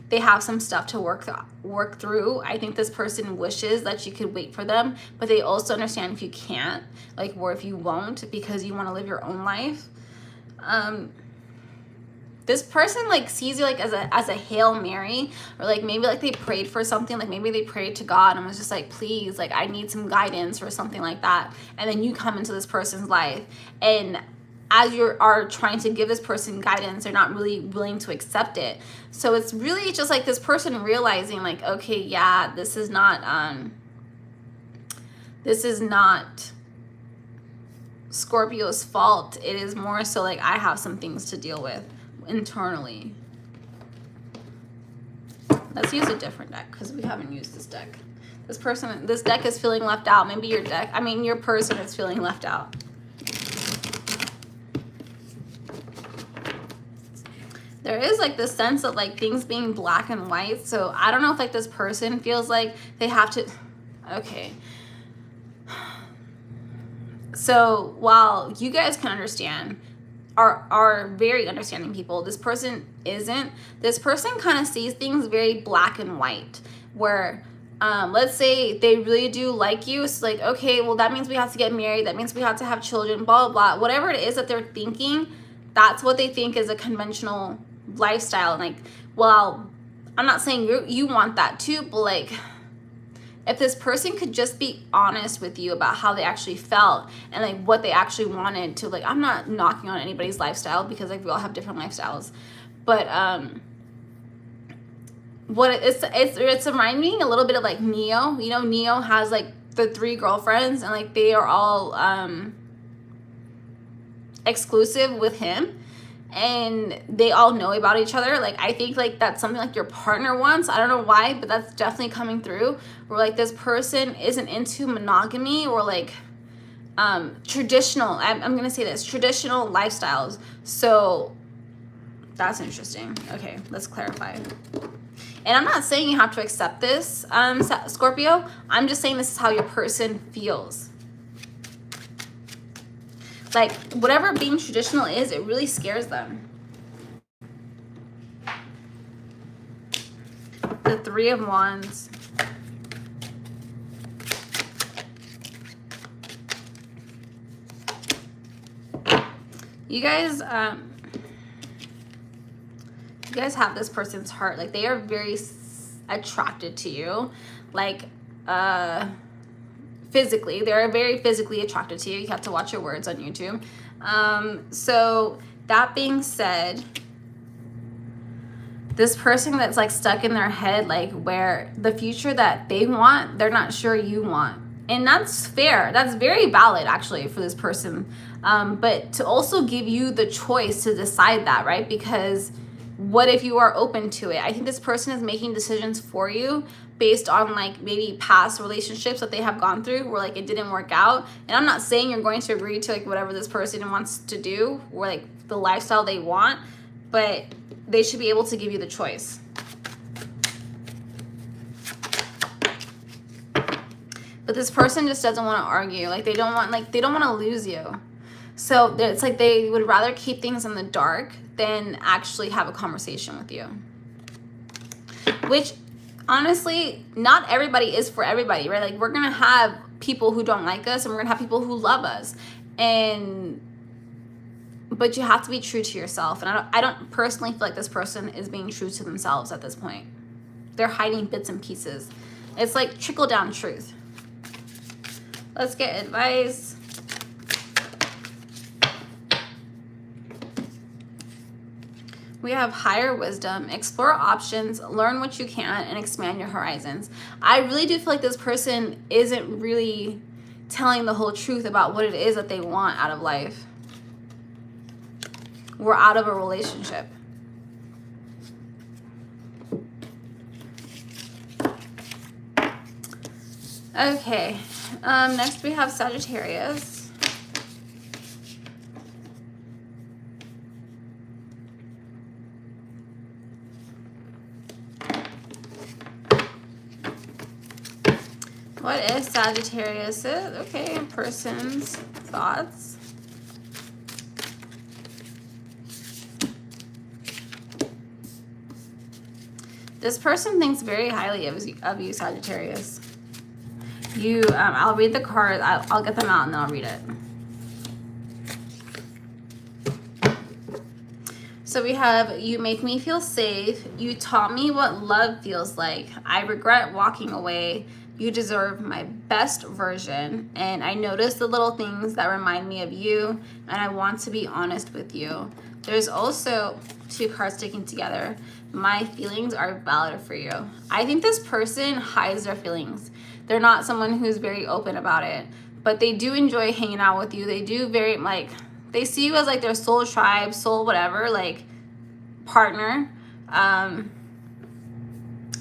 they have some stuff to work through. I think this person wishes that you could wait for them, but they also understand if you can't, like, or if you won't, because you want to live your own life. This person like sees you like as a Hail Mary, or like maybe like they prayed for something, like maybe they prayed to God and was just like, please, like I need some guidance or something like that. And then you come into this person's life, and as you are trying to give this person guidance, they're not really willing to accept it. So it's really just like this person realizing like, okay, yeah, this is not Scorpio's fault. It is more so like I have some things to deal with internally. Let's use a different deck because we haven't used this deck. This deck is feeling left out. Maybe your person is feeling left out. There is like this sense of like things being black and white. So I don't know if like this person feels like they have to, okay. So while you guys can understand, are very understanding people, this person isn't. This person kind of sees things very black and white, where let's say they really do like you. So like, okay, well that means we have to get married. That means we have to have children, blah, blah, blah. Whatever it is that they're thinking, that's what they think is a conventional lifestyle. And like, well, I'm not saying you want that too, but like, if this person could just be honest with you about how they actually felt and like what they actually wanted to, like, I'm not knocking on anybody's lifestyle because like we all have different lifestyles, but what it's reminding me a little bit of like Neo. You know, Neo has like the 3 girlfriends and like they are all exclusive with him, and they all know about each other. Like I think like that's something like your partner wants. I don't know why, but that's definitely coming through, where like this person isn't into monogamy or like traditional, I'm gonna say this, traditional lifestyles. So that's interesting. Okay, let's clarify. And I'm not saying you have to accept this, Scorpio. I'm just saying this is how your person feels. Like, whatever being traditional is, it really scares them. The 3 of Wands. You guys have this person's heart. Like, they are very attracted to you. Like, physically, they're very physically attracted to you. You have to watch your words on YouTube. So that being said, this person that's like stuck in their head, like where the future that they want, they're not sure you want. And that's fair. That's very valid actually for this person. But to also give you the choice to decide that, right? Because what if you are open to it? I think this person is making decisions for you based on like maybe past relationships that they have gone through where like it didn't work out. And I'm not saying you're going to agree to like whatever this person wants to do or like the lifestyle they want, but they should be able to give you the choice. But this person just doesn't want to argue. Like they don't want to lose you. So it's like they would rather keep things in the dark than actually have a conversation with you. Which, honestly, not everybody is for everybody, right? Like, we're going to have people who don't like us, and we're going to have people who love us. But you have to be true to yourself. And I don't personally feel like this person is being true to themselves at this point. They're hiding bits and pieces. It's like trickle-down truth. Let's get advice. We have higher wisdom, explore options, learn what you can, and expand your horizons. I really do feel like this person isn't really telling the whole truth about what it is that they want out of life. We're out of a relationship. Okay, next we have Sagittarius. What is Sagittarius. Okay, person's thoughts. This person thinks very highly of you, Sagittarius. You, I'll read the cards. I'll get them out and then I'll read it. So we have, you make me feel safe. You taught me what love feels like. I regret walking away. You deserve my best version. And I notice the little things that remind me of you. And I want to be honest with you. There's also two cards sticking together. My feelings are valid for you. I think this person hides their feelings. They're not someone who's very open about it. But they do enjoy hanging out with you. They do very, like, they see you as like their soul tribe, soul whatever, like partner.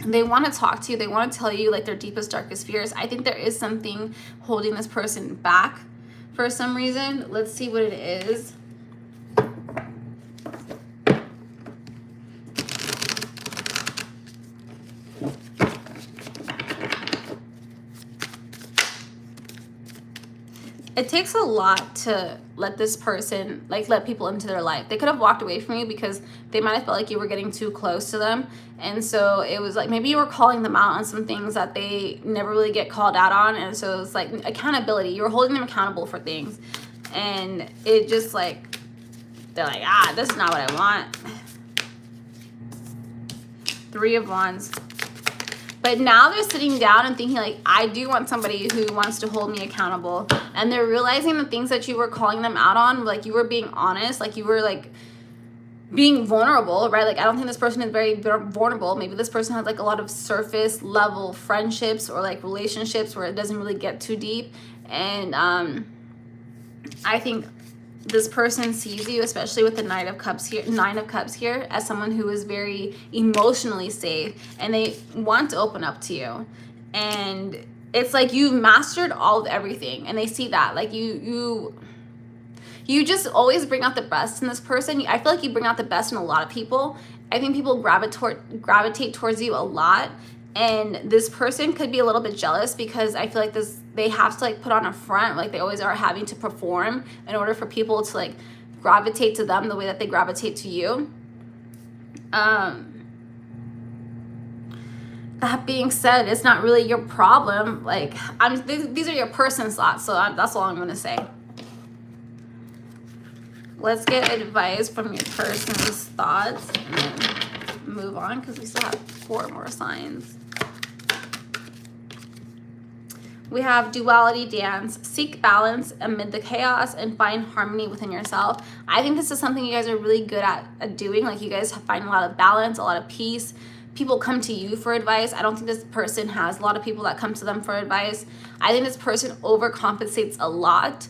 They want to talk to you. They want to tell you like their deepest, darkest fears. I think there is something holding this person back for some reason. Let's see what it is. It takes a lot to let this person, like, let people into their life. They could have walked away from you because they might have felt like you were getting too close to them. And so it was like, maybe you were calling them out on some things that they never really get called out on. And so it's like accountability. You were holding them accountable for things. And it just like, they're like, this is not what I want. Three of Wands. But now they're sitting down and thinking like, I do want somebody who wants to hold me accountable. And they're realizing the things that you were calling them out on, like you were being honest, like you were like being vulnerable, right? Like, I don't think this person is very vulnerable. Maybe this person has like a lot of surface level friendships or like relationships where it doesn't really get too deep. And I think this person sees you, especially with the Nine of Cups here, as someone who is very emotionally safe, and they want to open up to you. And it's like you've mastered all of everything, and they see that. Like you just always bring out the best in this person. I feel like you bring out the best in a lot of people. I think people gravitate towards you a lot. And this person could be a little bit jealous because I feel like they have to like put on a front, like they always are having to perform in order for people to like gravitate to them the way that they gravitate to you. That being said, it's not really your problem. Like, these are your person's thoughts, so that's all I'm gonna say. Let's get advice from your person's thoughts and then move on because we still have 4 more signs. We have duality dance. Seek balance amid the chaos and find harmony within yourself. I think this is something you guys are really good at doing. Like, you guys find a lot of balance, a lot of peace. People come to you for advice. I don't think this person has a lot of people that come to them for advice. I think this person overcompensates a lot.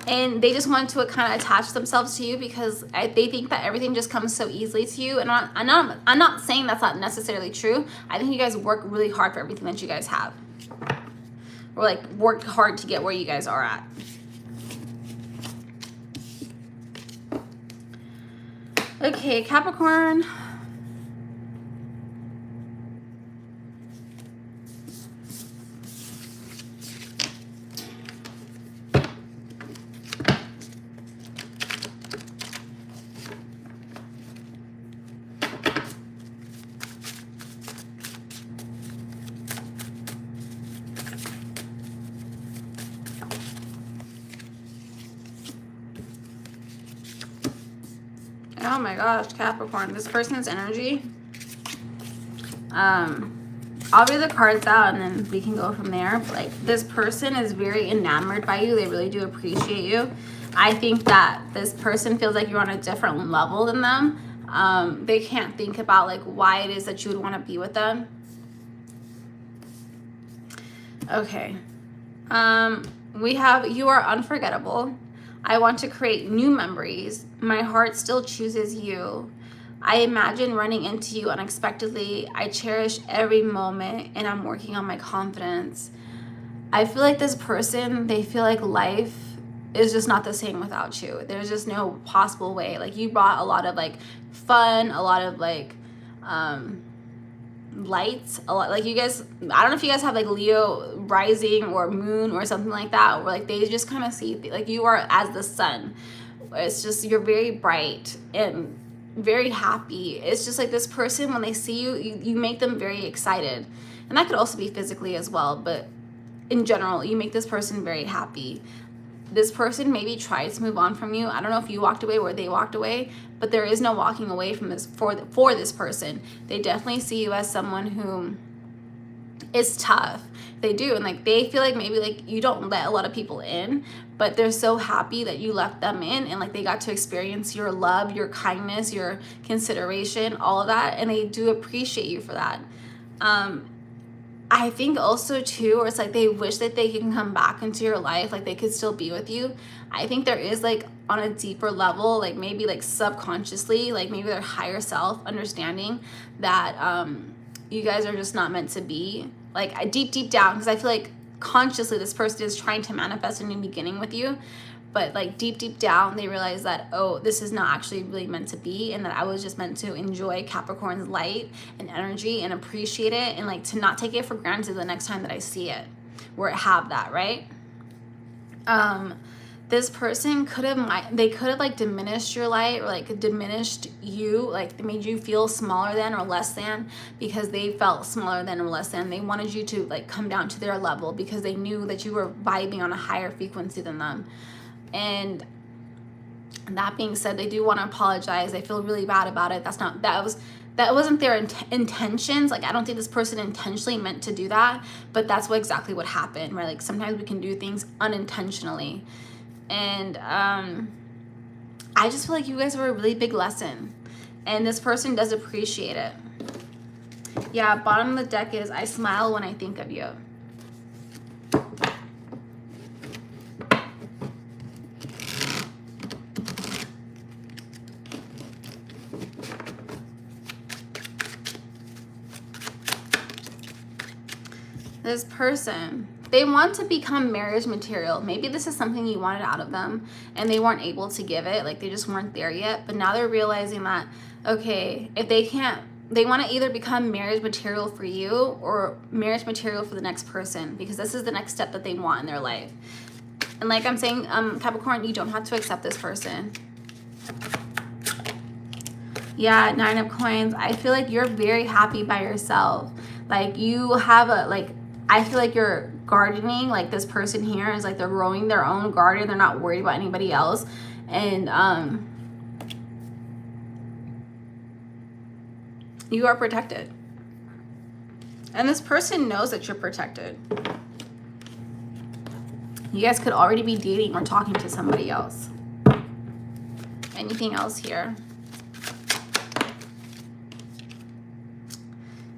And they just want to kind of attach themselves to you because they think that everything just comes so easily to you. And I'm not saying that's not necessarily true. I think you guys work really hard for everything that you guys have. Or like work hard to get where you guys are at. Okay, Capricorn. Oh my gosh, Capricorn, this person's energy. I'll read the cards out and then we can go from there. But like, this person is very enamored by you. They really do appreciate you. I think that this person feels like you're on a different level than them. They can't think about like why it is that you would want to be with them. Okay. We have, you are unforgettable. I want to create new memories. My heart still chooses you. I imagine running into you unexpectedly. I cherish every moment and I'm working on my confidence. I feel like this person, they feel like life is just not the same without you. There's just no possible way. Like, you brought a lot of like fun, a lot of like lights a lot. Like you guys, I don't know if you guys have like Leo rising or moon or something like that, where like they just kind of see like you are as the sun. It's just, you're very bright and very happy. It's just like this person, when they see you, you make them very excited. And that could also be physically as well, but in general, you make this person very happy. This person maybe tried to move on from you. I don't know if you walked away or they walked away, but there is no walking away from this for this person. They definitely see you as someone who is tough. They do. And like they feel like maybe like you don't let a lot of people in, but they're so happy that you let them in, and like they got to experience your love, your kindness, your consideration, all of that, and they do appreciate you for that. I think also too, or it's like they wish that they can come back into your life, like they could still be with you. I think there is like on a deeper level, like maybe like subconsciously, like maybe their higher self understanding that you guys are just not meant to be. Like deep down, because I feel like consciously this person is trying to manifest a new beginning with you, but like deep down they realize that, oh, this is not actually really meant to be, and that I was just meant to enjoy Capricorn's light and energy and appreciate it, and like to not take it for granted the next time that I see it, where it have that, right? This person could have like diminished your light, or like diminished you, like they made you feel smaller than or less than, because they felt smaller than or less than. They wanted you to like come down to their level because they knew that you were vibing on a higher frequency than them. And that being said, they do want to apologize. They feel really bad about it. That wasn't their intentions. Like I don't think this person intentionally meant to do that, but that's exactly what happened, right? Like sometimes we can do things unintentionally. And I just feel like you guys were a really big lesson, and this person does appreciate it. Yeah, bottom of the deck is, I smile when I think of you. This person, they want to become marriage material. Maybe this is something you wanted out of them and they weren't able to give it, like they just weren't there yet. But now they're realizing that, okay, if they can't, they want to either become marriage material for you or marriage material for the next person, because this is the next step that they want in their life. And like I'm saying, Capricorn, you don't have to accept this person. Yeah, 9 of Coins. I feel like you're very happy by yourself. Like you have a, like, I feel like you're gardening. Like this person here is like they're growing their own garden. They're not worried about anybody else. And you are protected. And this person knows that you're protected. You guys could already be dating or talking to somebody else. Anything else here?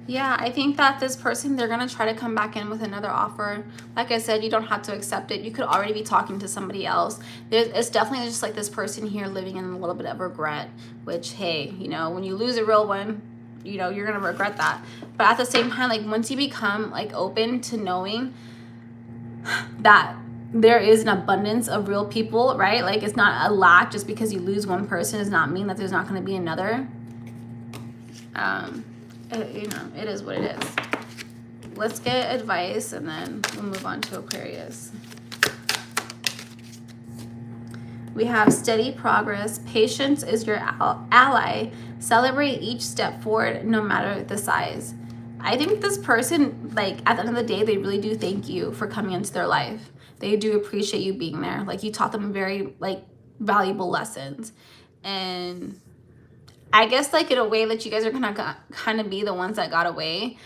Yeah, I think that this person, they're going to try to come back in with another offer. Like I said, you don't have to accept it. You could already be talking to somebody else. It's definitely just like this person here living in a little bit of regret, which, hey, you know, when you lose a real one, you know, you're going to regret that. But at the same time, like once you become like open to knowing that there is an abundance of real people, right? Like it's not a lack. Just because you lose one person does not mean that there's not going to be another. You know, it is what it is. Let's get advice and then we'll move on to Aquarius. We have steady progress. Patience is your ally. Celebrate each step forward, no matter the size. I think this person, like at the end of the day, they really do thank you for coming into their life. They do appreciate you being there. Like you taught them very like valuable lessons. And I guess like in a way that you guys are gonna kind of be the ones that got away,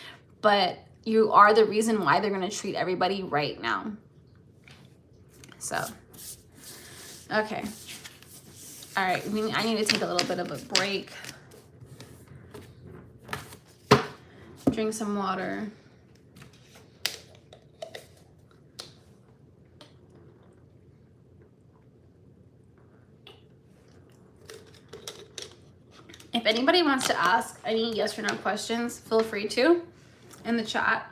but you are the reason why they're gonna treat everybody right now. So, okay. All right, I need to take a little bit of a break. Drink some water. If anybody wants to ask any yes or no questions, feel free to in the chat.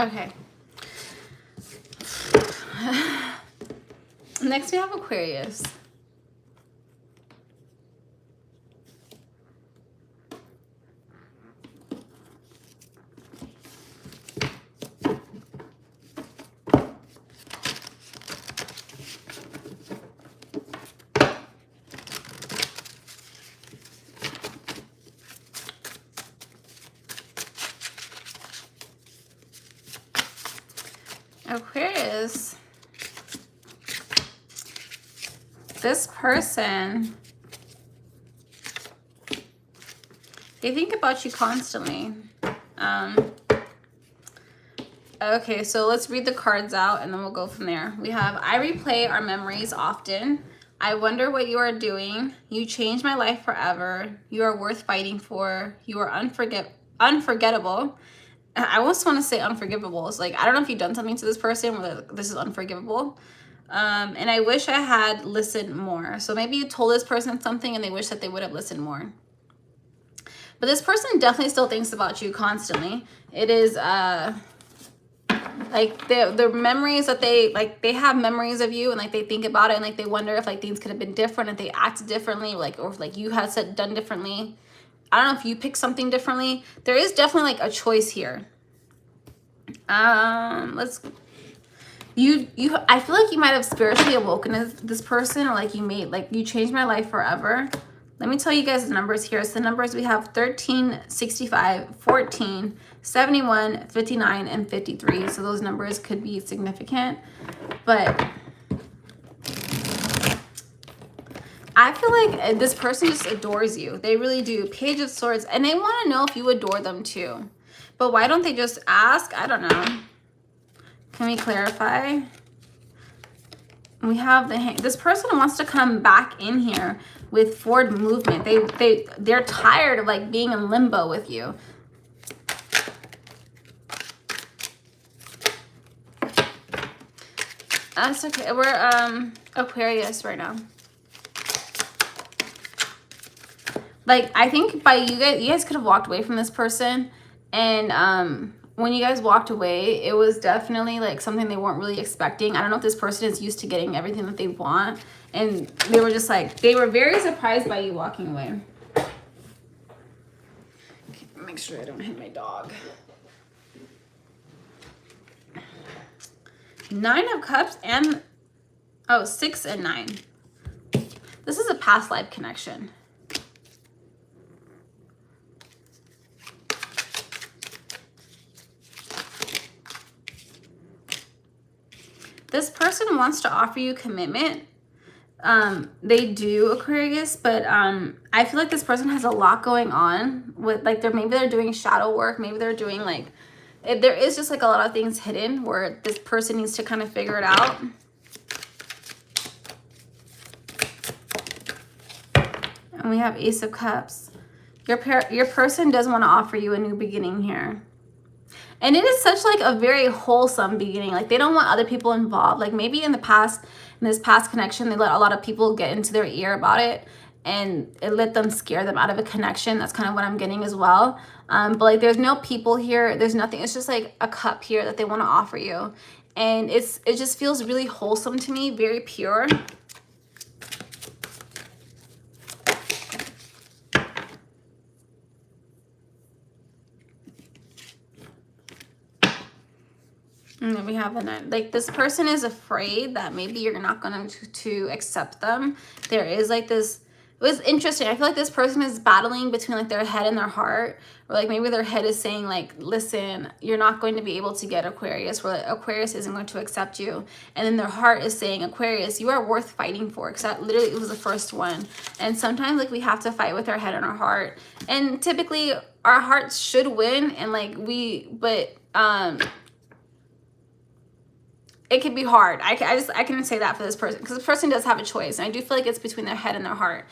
Okay. Next we have Aquarius. Aquarius, this person, they think about you constantly. Okay, so let's read the cards out and then we'll go from there. We have, I replay our memories often. I wonder what you are doing. You changed my life forever. You are worth fighting for. You are unforgettable. I almost want to say unforgivable. It's like, I don't know if you've done something to this person where this is unforgivable. And I wish I had listened more. So maybe you told this person something and they wish that they would have listened more. But this person definitely still thinks about you constantly. It is like the memories that they have memories of you, and like they think about it, and like they wonder if like things could have been different, if they acted differently, like, or if like you had done differently. I don't know if you picked something differently. There is definitely like a choice here. I feel like you might have spiritually awoken this person, or like you changed my life forever. Let me tell you guys the numbers here. So the numbers we have 13, 65, 14, 71, 59, and 53. So those numbers could be significant, but I feel like this person just adores you. They really do. Page of Swords. And they want to know if you adore them too. But why don't they just ask? I don't know. Can we clarify? We have this person wants to come back in here with forward movement. They're tired of like being in limbo with you. That's okay. We're Aquarius right now. Like, I think by you guys could have walked away from this person, and when you guys walked away, it was definitely like something they weren't really expecting. I don't know if this person is used to getting everything that they want, and they were just like, they were very surprised by you walking away. Okay, make sure I don't hit my dog. 9 of Cups and 6 and 9. This is a past life connection. This person wants to offer you commitment. They do, Aquarius, but I feel like this person has a lot going on with, like, maybe they're doing shadow work. Maybe they're doing like, there is just like a lot of things hidden where this person needs to kind of figure it out. And we have Ace of Cups. Your person does want to offer you a new beginning here. And it is such like a very wholesome beginning. Like, they don't want other people involved. Like, maybe in the past, in this past connection, they let a lot of people get into their ear about it, and it let them scare them out of a connection. That's kind of what I'm getting as well. But like, there's no people here. There's nothing. It's just like a cup here that they want to offer you. And it just feels really wholesome to me, very pure. And then we have a 9. Like, this person is afraid that maybe you're not going to accept them. There is like this, it was interesting. I feel like this person is battling between like their head and their heart. Or like maybe their head is saying like, listen, you're not going to be able to get Aquarius. Or like, Aquarius isn't going to accept you. And then their heart is saying, Aquarius, you are worth fighting for. Because that literally was the first one. And sometimes like we have to fight with our head and our heart. And typically our hearts should win. And like it can be hard. I can say that for this person, because this person does have a choice. And I do feel like it's between their head and their heart.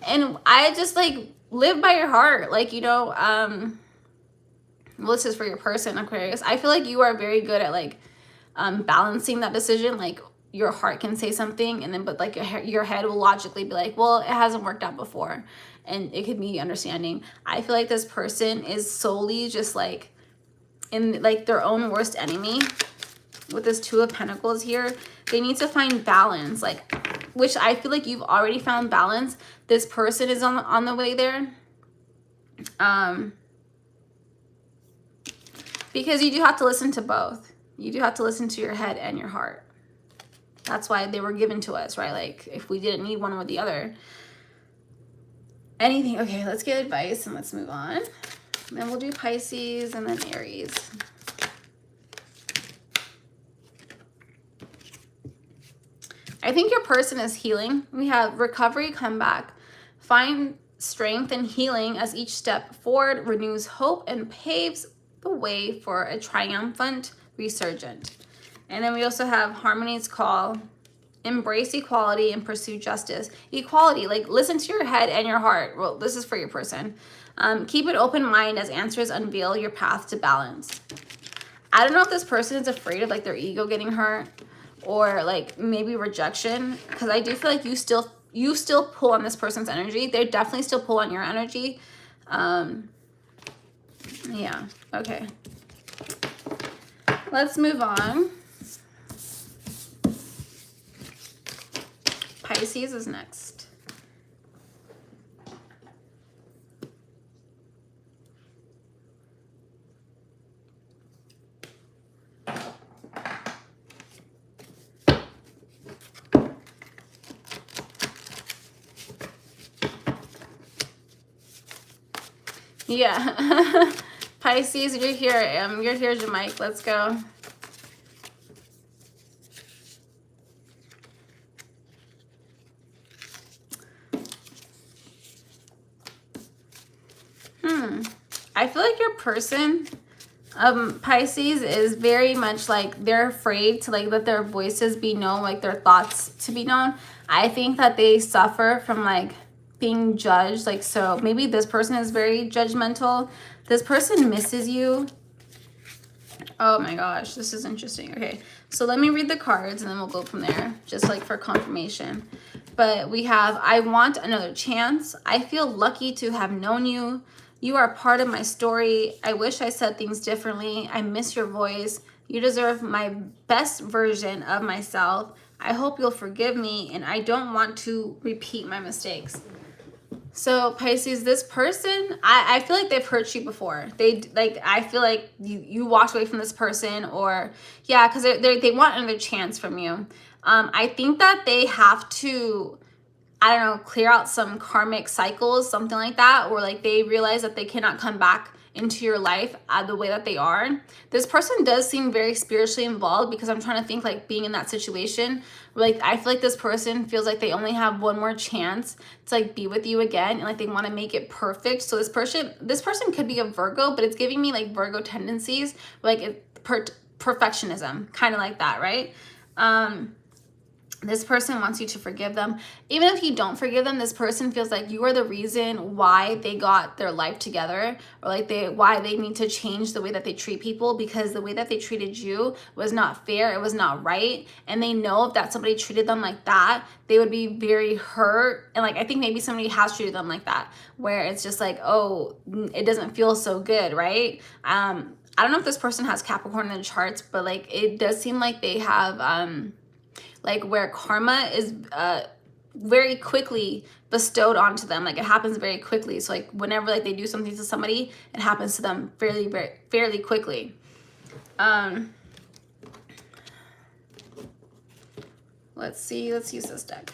And I just like, live by your heart. Like, you know, well, this is for your person, Aquarius. I feel like you are very good at like balancing that decision. Like, your heart can say something, and then but like your head will logically be like, well, it hasn't worked out before. And it could be understanding. I feel like this person is solely just like, in like their own worst enemy with this Two of Pentacles here. They need to find balance, like, which I feel like you've already found balance. This person is on the way there. Because you do have to listen to both. You do have to listen to your head and your heart. That's why they were given to us, right? Like, if we didn't need one or the other. Anything. Okay, let's get advice and let's move on. And then we'll do Pisces and then Aries. I think your person is healing. We have recovery, comeback, find strength and healing as each step forward renews hope and paves the way for a triumphant resurgent. And then we also have harmony's call, embrace equality and pursue justice. Equality, like listen to your head and your heart. Well, this is for your person. Keep an open mind as answers unveil your path to balance. I don't know if this person is afraid of like their ego getting hurt or like maybe rejection, because I do feel like you still pull on this person's energy. They definitely still pull on your energy. Yeah, okay. Let's move on. Pisces is next. Yeah. Pisces, you're here. You're here, Jamaica. Let's go. I feel like your person, Pisces, is very much like they're afraid to like let their voices be known, like their thoughts to be known. I think that they suffer from like being judged. Like, so maybe this person is very judgmental. This person misses you. Oh my gosh, this is interesting. Okay, so let me read the cards and then we'll go from there, just like for confirmation. But we have, I want another chance. I feel lucky to have known you. You are part of my story. I wish I said things differently. I miss your voice. You deserve my best version of myself. I hope you'll forgive me, and I don't want to repeat my mistakes. So Pisces, this person, I feel like they've hurt you before. I feel like you walked away from this person, or yeah, because they want another chance from you. I think that they have to, I don't know, clear out some karmic cycles, something like that, or like they realize that they cannot come back into your life the way that they are. This person does seem very spiritually involved, because I'm trying to think like being in that situation, like I feel like this person feels like they only have one more chance to like be with you again, and like they want to make it perfect. So this person could be a Virgo, but it's giving me like Virgo tendencies, like perfectionism, kind of like that, right? This person wants you to forgive them. Even if you don't forgive them, this person feels like you are the reason why they got their life together, or like why they need to change the way that they treat people, because the way that they treated you was not fair, it was not right. And they know if that somebody treated them like that, they would be very hurt. And like, I think maybe somebody has treated them like that, where it's just like, oh, it doesn't feel so good, right? I don't know if this person has Capricorn in the charts, but like it does seem like they have like where karma is very quickly bestowed onto them. Like it happens very quickly. So like whenever like they do something to somebody, it happens to them fairly quickly. Let's see, let's use this deck.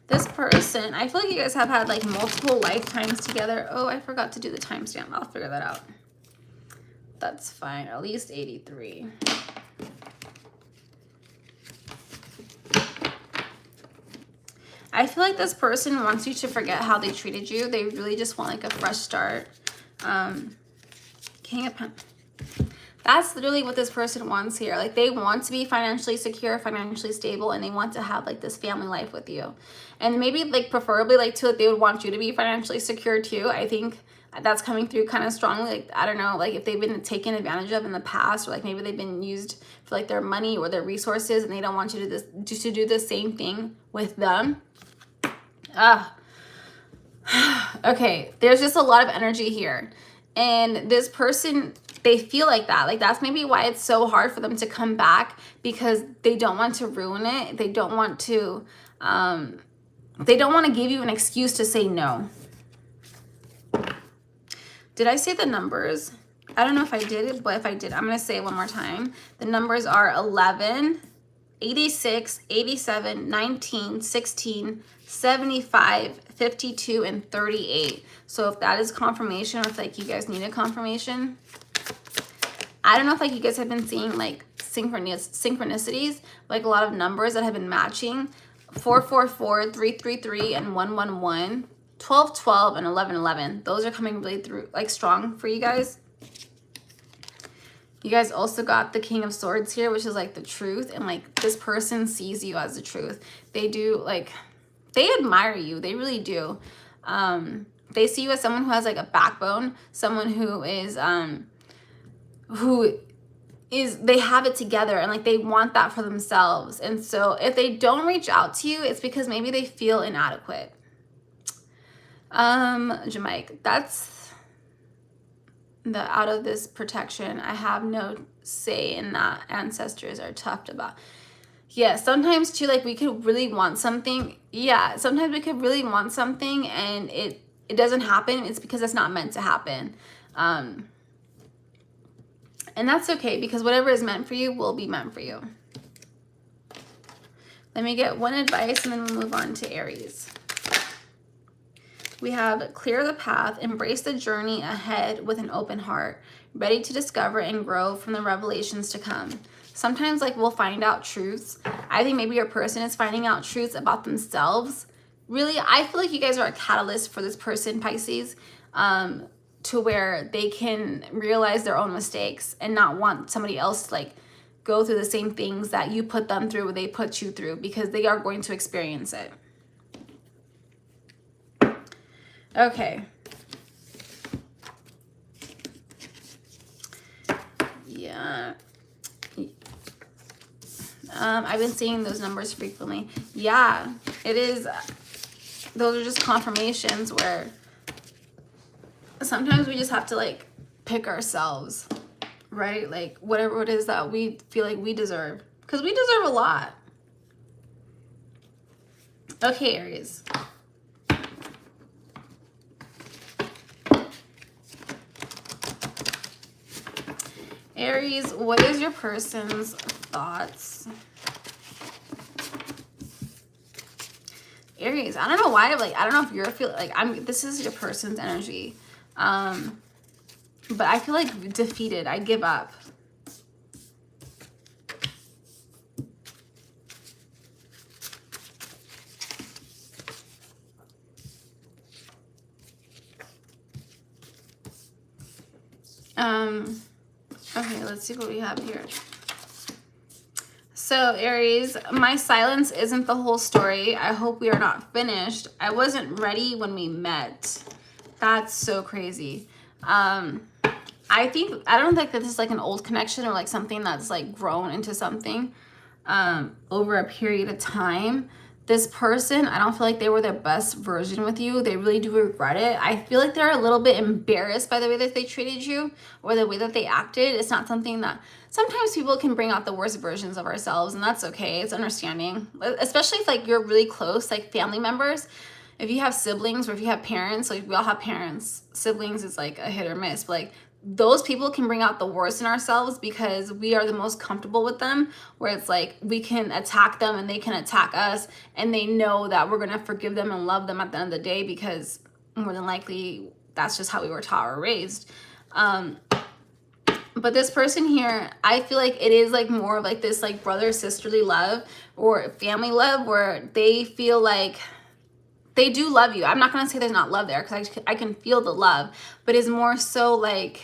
This person, I feel like you guys have had like multiple lifetimes together. Oh, I forgot to do the timestamp. I'll figure that out. That's fine, at least 83. I feel like this person wants you to forget how they treated you. They really just want like a fresh start. King of Pentacles. That's literally what this person wants here. Like they want to be financially secure, financially stable, and they want to have like this family life with you. And maybe like preferably like too, like they would want you to be financially secure too. I think that's coming through kind of strongly. Like, I don't know, like if they've been taken advantage of in the past, or like maybe they've been used for like their money or their resources, and they don't want you to do the same thing with them. Okay, there's just a lot of energy here, and this person they feel like that. Like that's maybe why it's so hard for them to come back, because they don't want to ruin it. They don't want to give you an excuse to say no. Did I say the numbers? I don't know if I did it, but if I did, I'm going to say it one more time. The numbers are 11, 86, 87, 19, 16, 75, 52, and 38. So if that is confirmation, or if like you guys need a confirmation, I don't know if like you guys have been seeing like synchronicities, like a lot of numbers that have been matching. 444, 333, and 111, 1212, and 1111. Those are coming really through like strong for you guys. You guys also got the King of Swords here, which is like the truth. And like this person sees you as the truth. They do, like, they admire you. They really do. They see you as someone who has like a backbone, someone who is, they have it together, and like they want that for themselves. And so if they don't reach out to you, it's because maybe they feel inadequate. Jamaica, that's the out of this protection. I have no say in that. Ancestors are tough about. Yeah, sometimes too, like we could really want something. Yeah, sometimes we could really want something and it doesn't happen. It's because it's not meant to happen. And that's okay, because whatever is meant for you will be meant for you. Let me get one advice and then we'll move on to Aries. We have clear the path, embrace the journey ahead with an open heart, ready to discover and grow from the revelations to come. Sometimes like we'll find out truths. I think maybe your person is finding out truths about themselves. Really, I feel like you guys are a catalyst for this person, Pisces, to where they can realize their own mistakes and not want somebody else to like go through the same things that you put them through or they put you through, because they are going to experience it. Okay. Yeah. I've been seeing those numbers frequently. Yeah, it is. Those are just confirmations where sometimes we just have to like pick ourselves, right? Like whatever it is that we feel like we deserve, because we deserve a lot. Okay, Aries. Aries, what is your person's thoughts? Aries, I don't know why, like, I don't know if you're feeling like this is your person's energy. But I feel like defeated. I give up. Okay, let's see what we have here. So, Aries, my silence isn't the whole story. I hope we are not finished. I wasn't ready when we met. That's so crazy. I don't think that this is like an old connection or like something that's like grown into something over a period of time. This person, I don't feel like they were their best version with you. They really do regret it. I feel like they're a little bit embarrassed by the way that they treated you or the way that they acted. It's not something that, sometimes people can bring out the worst versions of ourselves, and that's okay. It's understanding, especially if like you're really close, like family members. If you have siblings or if you have parents, like we all have parents, siblings is like a hit or miss, but like those people can bring out the worst in ourselves because we are the most comfortable with them, where it's like we can attack them and they can attack us, and they know that we're going to forgive them and love them at the end of the day, because more than likely that's just how we were taught or raised. But this person here, I feel like it is like more of like this like brother sisterly love or family love, where they feel like they do love you. I'm not going to say there's not love there, because I can feel the love, but it's more so like,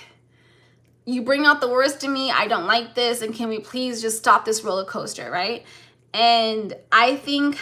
you bring out the worst in me. I don't like this. And can we please just stop this roller coaster, right? And I think,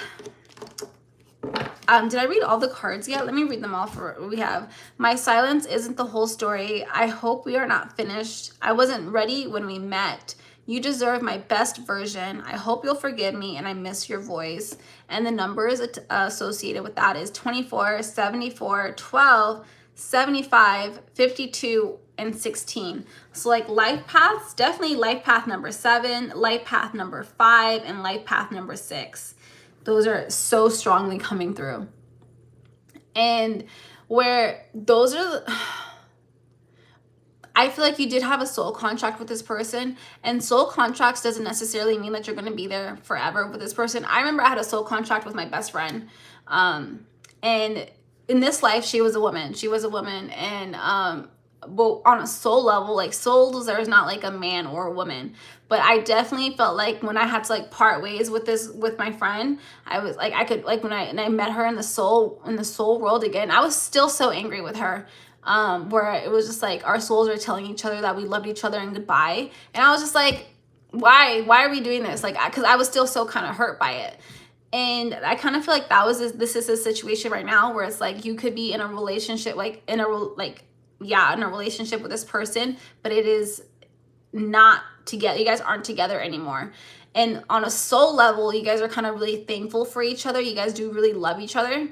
did I read all the cards yet? Let me read them all. We have, my silence isn't the whole story. I hope we are not finished. I wasn't ready when we met. You deserve my best version. I hope you'll forgive me, and I miss your voice. And the numbers associated with that is 24, 74, 12, 75, 52, and 16. So like life paths, definitely life path number 7, life path number 5, and life path number 6. Those are so strongly coming through. And where those are, I feel like you did have a soul contract with this person, and soul contracts doesn't necessarily mean that you're going to be there forever with this person. I remember I had a soul contract with my best friend, and in this life she was a woman. And well, on a soul level, like souls, there's not like a man or a woman, but I definitely felt like when I had to like part ways with my friend, I was like, I could like when I met her in the soul world again, I was still so angry with her. Where it was just like our souls are telling each other that we loved each other and goodbye, and I was just like, why are we doing this? Like, because I was still so kind of hurt by it. And I kind of feel like this is a situation right now where it's like you could be in a relationship, like in a relationship with this person, but it is not together. You guys aren't together anymore. And on a soul level, you guys are kind of really thankful for each other. You guys do really love each other.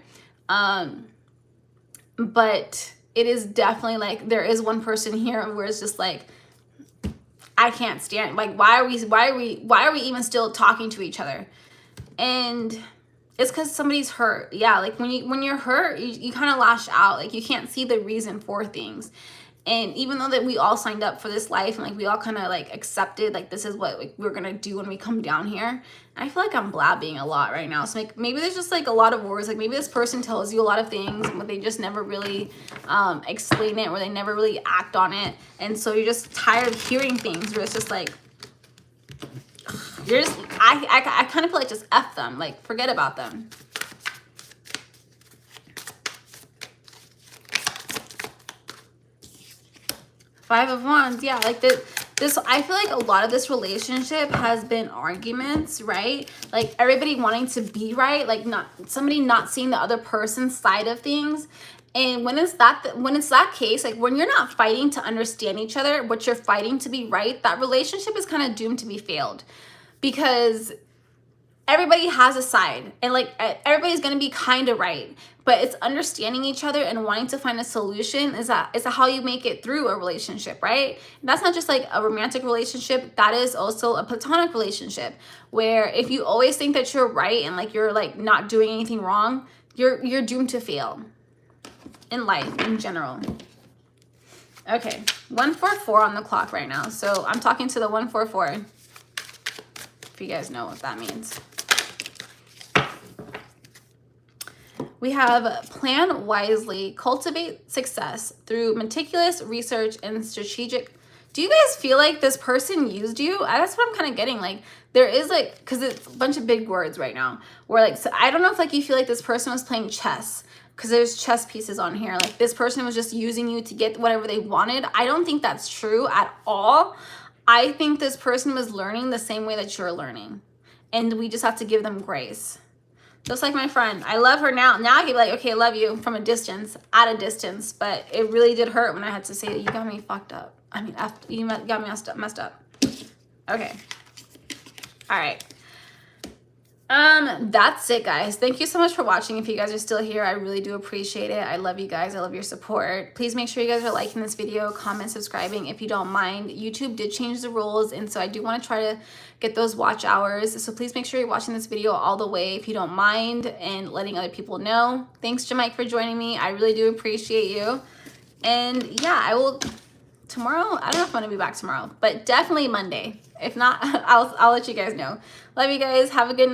But it is definitely like there is one person here where it's just like, I can't stand, like, why are we even still talking to each other? And it's because somebody's hurt. Yeah, like when you're hurt, you kind of lash out. Like you can't see the reason for things. And even though that we all signed up for this life and like we all kind of like accepted like this is what like, we're gonna do when we come down here, I feel like I'm blabbing a lot right now. So like maybe there's just like a lot of words. Like maybe this person tells you a lot of things, but they just never really explain it, or they never really act on it. And so you're just tired of hearing things where it's just like, you're just, I kind of feel like just F them, like forget about them. Five of Wands, yeah, like this, I feel like a lot of this relationship has been arguments, right? Like everybody wanting to be right, like somebody not seeing the other person's side of things. And when it's that case, like when you're not fighting to understand each other, but you're fighting to be right, that relationship is kind of doomed to be failed, because everybody has a side, and like everybody's gonna be kind of right, but it's understanding each other and wanting to find a solution is how you make it through a relationship, right? And that's not just like a romantic relationship, that is also a platonic relationship, where if you always think that you're right and like you're like not doing anything wrong, you're doomed to fail in life in general. Okay, 144 on the clock right now, so I'm talking to the 144, if you guys know what that means. We have plan wisely, cultivate success through meticulous research and strategic. Do you guys feel like this person used you? That's what I'm kind of getting. Like there is like, because it's a bunch of big words right now, where like, so I don't know if like you feel like this person was playing chess, because there's chess pieces on here. Like this person was just using you to get whatever they wanted. I don't think that's true at all. I think this person was learning the same way that you're learning, and we just have to give them grace. Just like my friend, I love her now. Now I can be like, okay, I love you from a distance, at a distance, but it really did hurt when I had to say that you got me fucked up. I mean, you got me messed up. Okay. All right. That's it, guys. Thank you so much for watching. If you guys are still here, I really do appreciate it. I love you guys. I love your support. Please make sure you guys are liking this video, comment, subscribing if you don't mind. YouTube did change the rules, and so I do want to try to get those watch hours. So please make sure you're watching this video all the way if you don't mind, and letting other people know. Thanks, Jamike, for joining me. I really do appreciate you. And yeah, I will tomorrow. I don't know if I'm gonna be back tomorrow, but definitely Monday. If not, I'll let you guys know. Love you guys. Have a good night.